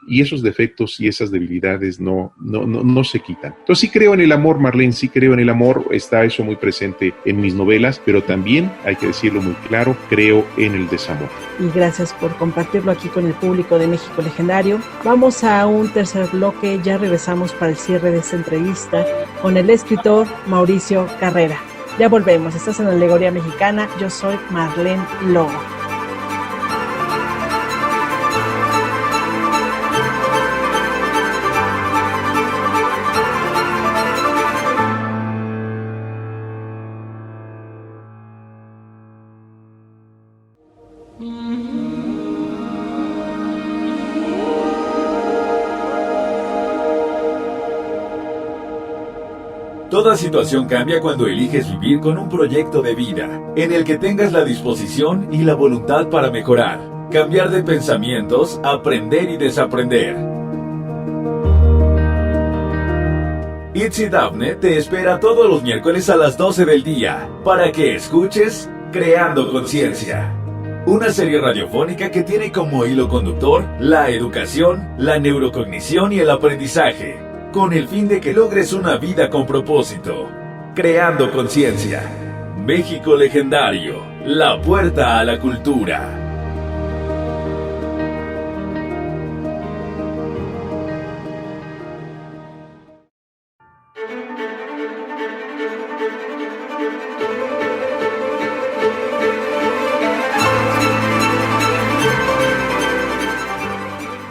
Y esos defectos y esas debilidades no se quitan. Entonces sí creo en el amor, Marlene, sí creo en el amor, está eso muy presente en mis novelas, pero también, hay que decirlo muy claro, creo en el desamor. Y gracias por compartirlo aquí con el público de México Legendario. Vamos a un tercer bloque, ya regresamos para el cierre de esta entrevista con el escritor Mauricio Carrera. Ya volvemos, estás en Alegoría Mexicana, yo soy Marlene Logo. Toda situación cambia cuando eliges vivir con un proyecto de vida, en el que tengas la disposición y la voluntad para mejorar, cambiar de pensamientos, aprender y desaprender. Itzy Dafne te espera todos los miércoles a las 12 del día, para que escuches Creando Conciencia. Una serie radiofónica que tiene como hilo conductor la educación, la neurocognición y el aprendizaje, con el fin de que logres una vida con propósito. Creando Conciencia. México Legendario, la puerta a la cultura.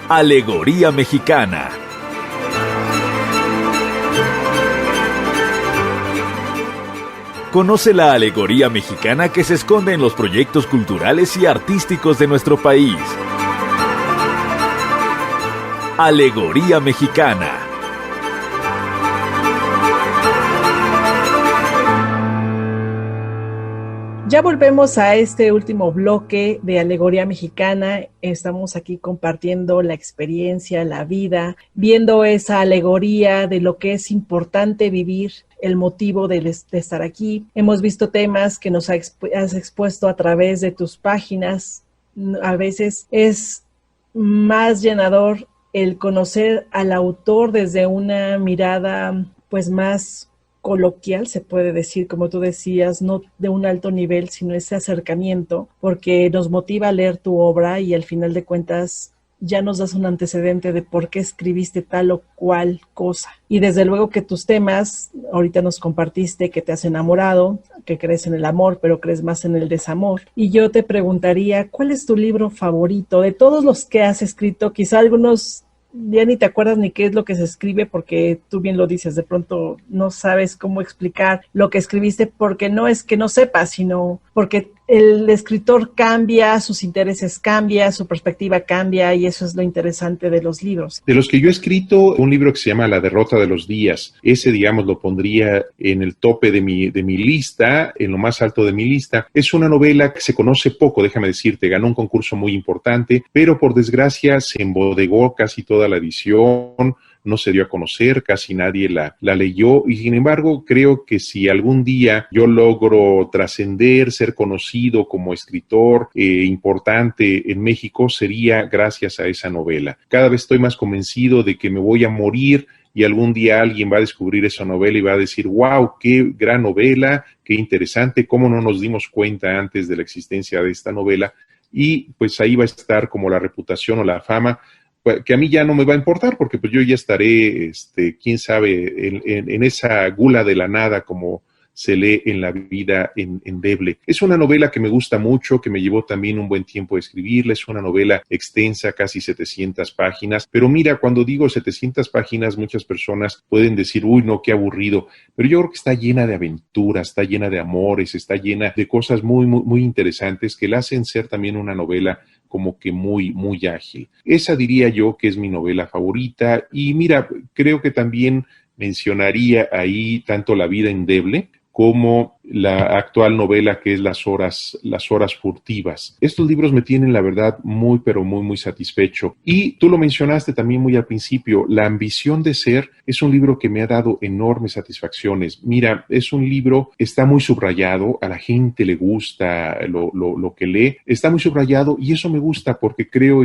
Alegoría Mexicana. Conoce la alegoría mexicana que se esconde en los proyectos culturales y artísticos de nuestro país. Alegoría Mexicana. Ya volvemos a este último bloque de Alegoría Mexicana. Estamos aquí compartiendo la experiencia, la vida, viendo esa alegoría de lo que es importante vivir, el motivo de estar aquí. Hemos visto temas que nos has expuesto a través de tus páginas. A veces es más llenador el conocer al autor desde una mirada pues más coloquial, se puede decir, como tú decías, no de un alto nivel, sino ese acercamiento, porque nos motiva a leer tu obra y al final de cuentas ya nos das un antecedente de por qué escribiste tal o cual cosa. Y desde luego que tus temas, ahorita nos compartiste que te has enamorado, que crees en el amor, pero crees más en el desamor. Y yo te preguntaría, ¿cuál es tu libro favorito? De todos los que has escrito, quizá algunos ya ni te acuerdas ni qué es lo que se escribe, porque tú bien lo dices, de pronto no sabes cómo explicar lo que escribiste, porque no es que no sepas, sino porque el escritor cambia, sus intereses cambian, su perspectiva cambia, y eso es lo interesante de los libros. De los que yo he escrito, un libro que se llama La derrota de los días. Ese, digamos, lo pondría en el tope de mi lista, en lo más alto de mi lista. Es una novela que se conoce poco, déjame decirte, ganó un concurso muy importante, pero por desgracia se embodegó casi toda la edición, no se dio a conocer, casi nadie la leyó, y sin embargo creo que si algún día yo logro trascender, ser conocido como escritor importante en México, sería gracias a esa novela. Cada vez estoy más convencido de que me voy a morir y algún día alguien va a descubrir esa novela y va a decir, wow, qué gran novela, qué interesante, cómo no nos dimos cuenta antes de la existencia de esta novela, y pues ahí va a estar como la reputación o la fama, que a mí ya no me va a importar, porque pues yo ya estaré, quién sabe, en esa gula de la nada, como se lee en La vida endeble. Es una novela que me gusta mucho, que me llevó también un buen tiempo de escribirla. Es una novela extensa, casi 700 páginas, pero mira, cuando digo 700 páginas, muchas personas pueden decir, uy, no, qué aburrido, pero yo creo que está llena de aventuras, está llena de amores, está llena de cosas muy, muy, muy interesantes que la hacen ser también una novela como que muy, muy ágil. Esa diría yo que es mi novela favorita, y mira, creo que también mencionaría ahí tanto La vida endeble como la actual novela que es Las horas furtivas. Estos libros me tienen, la verdad, muy, pero muy, muy satisfecho. Y tú lo mencionaste también muy al principio, La ambición de ser es un libro que me ha dado enormes satisfacciones. Mira, es un libro, está muy subrayado, a la gente le gusta lo que lee, está muy subrayado, y eso me gusta porque creo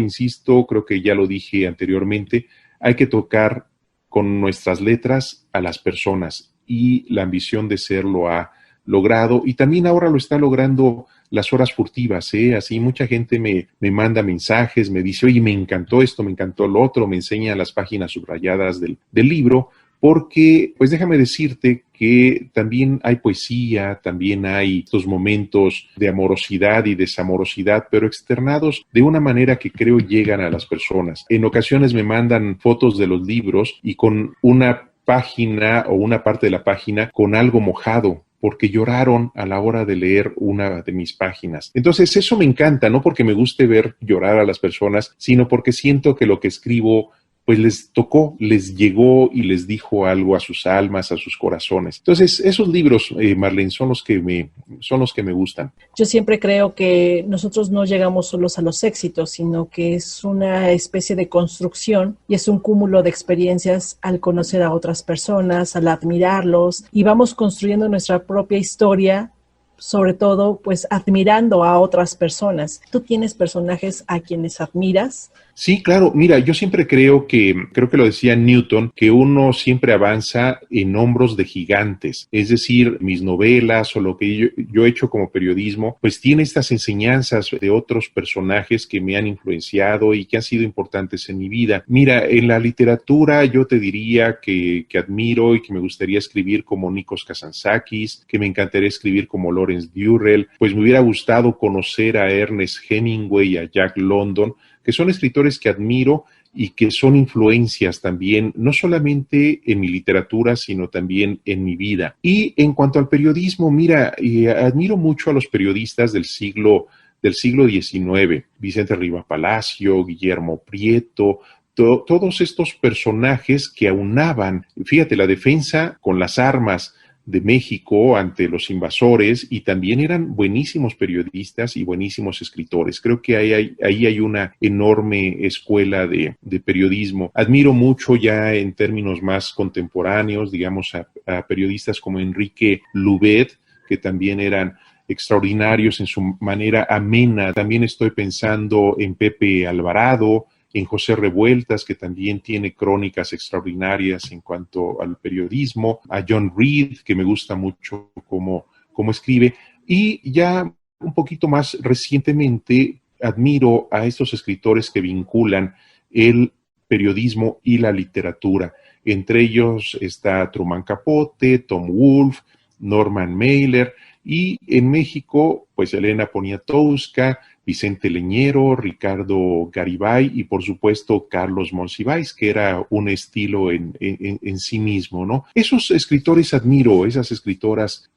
que ya lo dije anteriormente, hay que tocar con nuestras letras a las personas, y La ambición de ser lo ha logrado, y también ahora lo está logrando Las horas furtivas, así mucha gente me manda mensajes, me dice, oye, me encantó esto, me encantó lo otro, me enseña las páginas subrayadas del libro, porque, pues déjame decirte que también hay poesía, también hay estos momentos de amorosidad y desamorosidad, pero externados de una manera que creo llegan a las personas. En ocasiones me mandan fotos de los libros y con una página o una parte de la página con algo mojado, porque lloraron a la hora de leer una de mis páginas. Entonces eso me encanta, no porque me guste ver llorar a las personas, sino porque siento que lo que escribo pues les tocó, les llegó y les dijo algo a sus almas, a sus corazones. Entonces, esos libros, Marlene, son los que me gustan. Yo siempre creo que nosotros no llegamos solos a los éxitos, sino que es una especie de construcción y es un cúmulo de experiencias al conocer a otras personas, al admirarlos, y vamos construyendo nuestra propia historia, sobre todo, pues, admirando a otras personas. ¿Tú tienes personajes a quienes admiras? Sí, claro. Mira, yo siempre creo que lo decía Newton, que uno siempre avanza en hombros de gigantes. Es decir, mis novelas o lo que yo he hecho como periodismo, pues tiene estas enseñanzas de otros personajes que me han influenciado y que han sido importantes en mi vida. Mira, en la literatura yo te diría que admiro y que me gustaría escribir como Nikos Kazantzakis, que me encantaría escribir como Lawrence Durrell. Pues me hubiera gustado conocer a Ernest Hemingway y a Jack London, que son escritores que admiro y que son influencias también, no solamente en mi literatura, sino también en mi vida. Y en cuanto al periodismo, mira, admiro mucho a los periodistas del siglo XIX, Vicente Riva Palacio, Guillermo Prieto, todos estos personajes que aunaban, fíjate, la defensa con las armas de México ante los invasores, y también eran buenísimos periodistas y buenísimos escritores. Creo que ahí hay una enorme escuela de periodismo. Admiro mucho ya en términos más contemporáneos, digamos, a periodistas como Enrique Lubet, que también eran extraordinarios en su manera amena. También estoy pensando en Pepe Alvarado, en José Revueltas, que también tiene crónicas extraordinarias en cuanto al periodismo, a John Reed, que me gusta mucho cómo escribe, y ya un poquito más recientemente admiro a estos escritores que vinculan el periodismo y la literatura. Entre ellos está Truman Capote, Tom Wolfe, Norman Mailer, y en México, pues Elena Poniatowska, Vicente Leñero, Ricardo Garibay y por supuesto Carlos Monsiváis, que era un estilo en sí mismo, ¿no? Esos escritores admiro, esas escritoras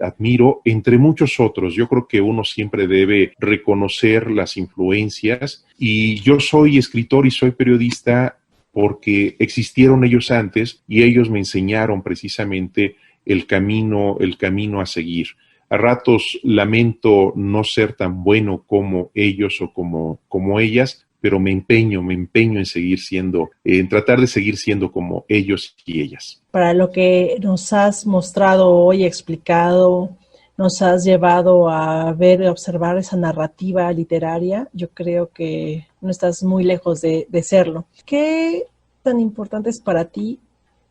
admiro, entre muchos otros. Yo creo que uno siempre debe reconocer las influencias, y yo soy escritor y soy periodista porque existieron ellos antes y ellos me enseñaron precisamente el camino a seguir. A ratos lamento no ser tan bueno como ellos o como ellas, pero me empeño en seguir siendo, en tratar de seguir siendo como ellos y ellas. Para lo que nos has mostrado hoy, explicado, nos has llevado a ver, a observar esa narrativa literaria, yo creo que no estás muy lejos de serlo. ¿Qué tan importante es para ti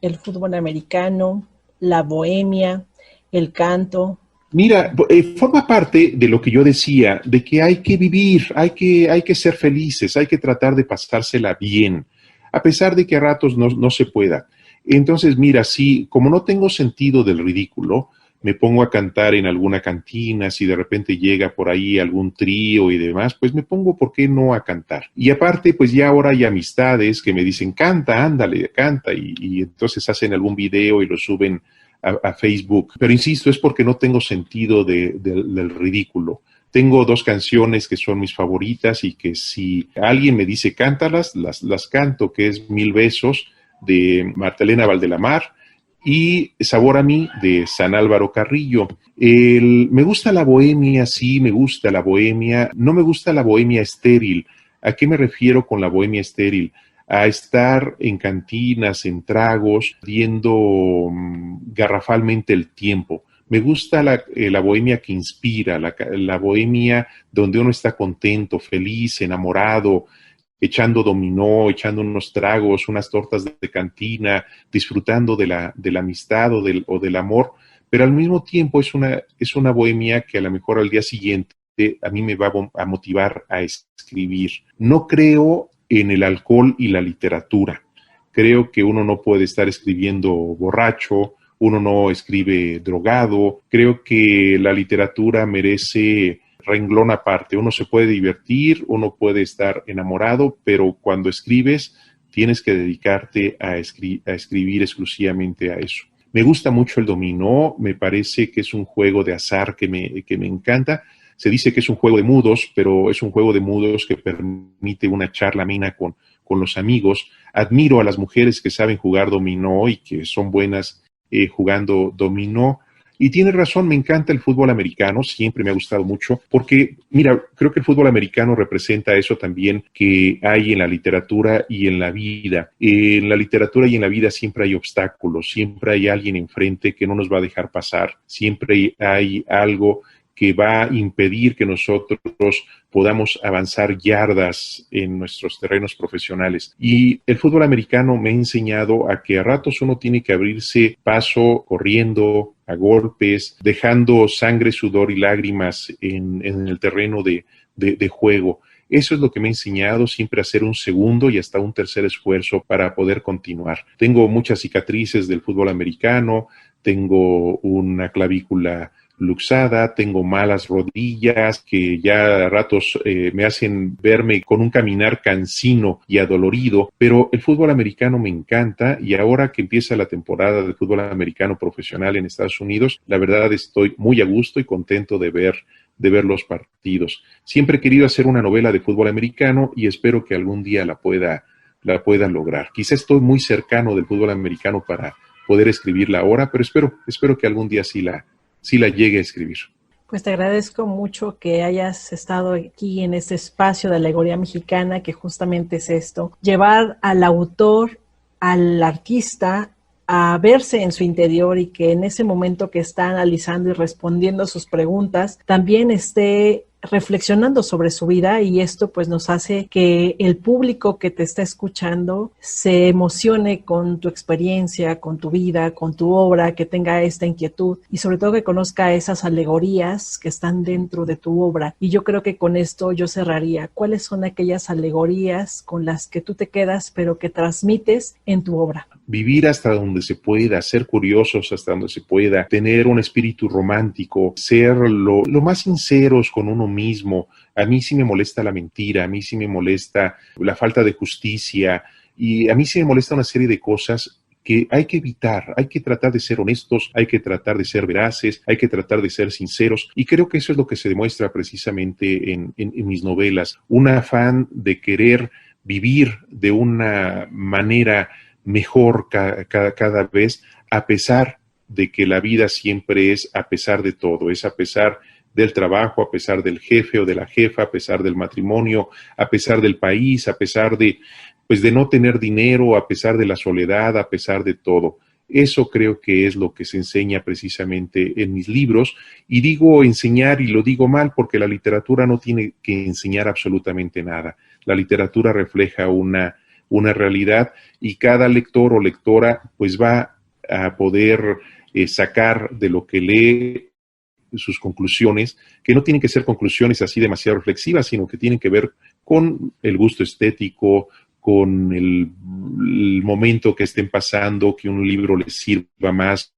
el fútbol americano, la bohemia, el canto? Mira, forma parte de lo que yo decía, de que hay que vivir, hay que ser felices, hay que tratar de pasársela bien, a pesar de que a ratos no se pueda. Entonces, mira, si como no tengo sentido del ridículo, me pongo a cantar en alguna cantina, si de repente llega por ahí algún trío y demás, pues me pongo, ¿por qué no?, a cantar. Y aparte, pues ya ahora hay amistades que me dicen, canta, ándale, canta, y entonces hacen algún video y lo suben a Facebook. Pero insisto, es porque no tengo sentido del ridículo. Tengo 2 canciones que son mis favoritas y que si alguien me dice cántalas, las canto, que es Mil Besos de Marta Elena Valdelamar y Sabor a mí de San Álvaro Carrillo. Me gusta la bohemia, sí, me gusta la bohemia. No me gusta la bohemia estéril. ¿A qué me refiero con la bohemia estéril? A estar en cantinas, en tragos, viendo garrafalmente el tiempo. Me gusta la bohemia que inspira, la bohemia donde uno está contento, feliz, enamorado, echando dominó, echando unos tragos, unas tortas de cantina, disfrutando de la amistad o del amor, pero al mismo tiempo es una bohemia que a lo mejor al día siguiente a mí me va a motivar a escribir. No creo en el alcohol y la literatura. Creo que uno no puede estar escribiendo borracho, uno no escribe drogado. Creo que la literatura merece renglón aparte. Uno se puede divertir, uno puede estar enamorado, pero cuando escribes tienes que dedicarte a escribir exclusivamente a eso. Me gusta mucho el dominó, me parece que es un juego de azar que me encanta. Se dice que es un juego de mudos, pero es un juego de mudos que permite una charla amena con los amigos. Admiro a las mujeres que saben jugar dominó y que son buenas jugando dominó. Y tiene razón, me encanta el fútbol americano, siempre me ha gustado mucho, porque, mira, creo que el fútbol americano representa eso también que hay en la literatura y en la vida. En la literatura y en la vida siempre hay obstáculos, siempre hay alguien enfrente que no nos va a dejar pasar, siempre hay algo que va a impedir que nosotros podamos avanzar yardas en nuestros terrenos profesionales. Y el fútbol americano me ha enseñado a que a ratos uno tiene que abrirse paso corriendo, a golpes, dejando sangre, sudor y lágrimas en el terreno de juego. Eso es lo que me ha enseñado, siempre a hacer un segundo y hasta un tercer esfuerzo para poder continuar. Tengo muchas cicatrices del fútbol americano, tengo una clavícula luxada, tengo malas rodillas que ya a ratos me hacen verme con un caminar cansino y adolorido, pero el fútbol americano me encanta y ahora que empieza la temporada de fútbol americano profesional en Estados Unidos, la verdad estoy muy a gusto y contento de ver los partidos. Siempre he querido hacer una novela de fútbol americano y espero que algún día la pueda lograr. Quizá estoy muy cercano del fútbol americano para poder escribirla ahora, pero espero que algún día sí la llegue a escribir. Pues te agradezco mucho que hayas estado aquí en este espacio de Alegoría Mexicana, que justamente es esto, llevar al autor, al artista, a verse en su interior y que en ese momento que está analizando y respondiendo sus preguntas, también esté reflexionando sobre su vida, y esto pues nos hace que el público que te está escuchando se emocione con tu experiencia, con tu vida, con tu obra, que tenga esta inquietud y sobre todo que conozca esas alegorías que están dentro de tu obra. Y yo creo que con esto yo cerraría. ¿Cuáles son aquellas alegorías con las que tú te quedas pero que transmites en tu obra? Vivir hasta donde se pueda, ser curiosos hasta donde se pueda, tener un espíritu romántico, ser lo más sinceros con uno mismo. A mí sí me molesta la mentira, a mí sí me molesta la falta de justicia y a mí sí me molesta una serie de cosas que hay que evitar. Hay que tratar de ser honestos, hay que tratar de ser veraces, hay que tratar de ser sinceros, y creo que eso es lo que se demuestra precisamente en mis novelas. Un afán de querer vivir de una manera mejor cada vez, a pesar de que la vida siempre es a pesar de todo, es a pesar del trabajo, a pesar del jefe o de la jefa, a pesar del matrimonio, a pesar del país, a pesar de no tener dinero, a pesar de la soledad, a pesar de todo. Eso creo que es lo que se enseña precisamente en mis libros, y digo enseñar y lo digo mal porque la literatura no tiene que enseñar absolutamente nada. La literatura refleja una realidad y cada lector o lectora pues va a poder sacar de lo que lee sus conclusiones, que no tienen que ser conclusiones así demasiado reflexivas, sino que tienen que ver con el gusto estético, con el momento que estén pasando, que un libro les sirva más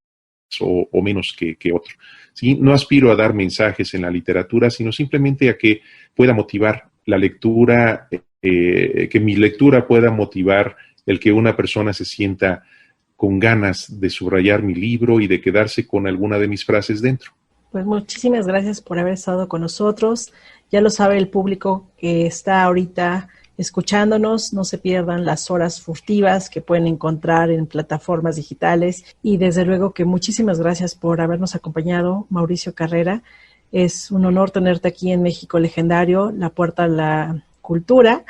o menos que otro. ¿Sí? No aspiro a dar mensajes en la literatura, sino simplemente a que pueda motivar la lectura, que mi lectura pueda motivar el que una persona se sienta con ganas de subrayar mi libro y de quedarse con alguna de mis frases dentro. Pues muchísimas gracias por haber estado con nosotros. Ya lo sabe el público que está ahorita escuchándonos. No se pierdan las horas furtivas que pueden encontrar en plataformas digitales. Y desde luego que muchísimas gracias por habernos acompañado, Mauricio Carrera. Es un honor tenerte aquí en México Legendario, la puerta a la cultura.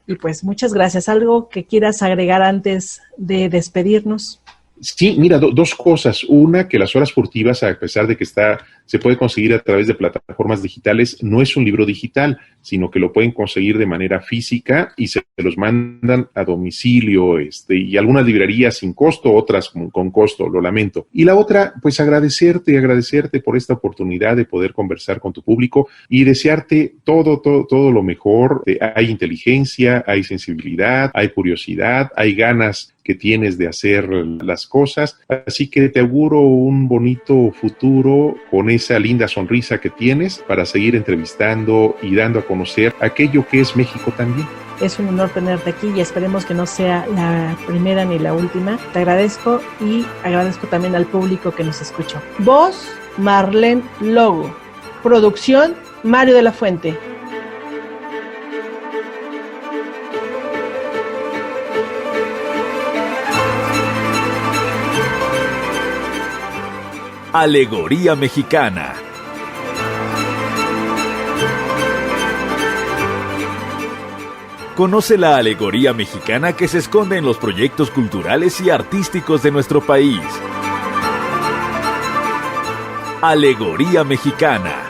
Y pues muchas gracias. ¿Algo que quieras agregar antes de despedirnos? Sí, mira, dos cosas. Una, que las horas furtivas, a pesar de que se puede conseguir a través de plataformas digitales, no es un libro digital, sino que lo pueden conseguir de manera física y se los mandan a domicilio, y algunas librerías sin costo, otras con costo, lo lamento. Y la otra, pues agradecerte por esta oportunidad de poder conversar con tu público y desearte todo lo mejor. Hay inteligencia, hay sensibilidad, hay curiosidad, hay ganas que tienes de hacer las cosas, así que te auguro un bonito futuro con esa linda sonrisa que tienes para seguir entrevistando y dando a conocer aquello que es México también. Es un honor tenerte aquí y esperemos que no sea la primera ni la última. Te agradezco y agradezco también al público que nos escuchó. Voz, Marlene Logo. Producción, Mario de la Fuente. Alegoría Mexicana. Conoce la alegoría mexicana que se esconde en los proyectos culturales y artísticos de nuestro país. Alegoría Mexicana.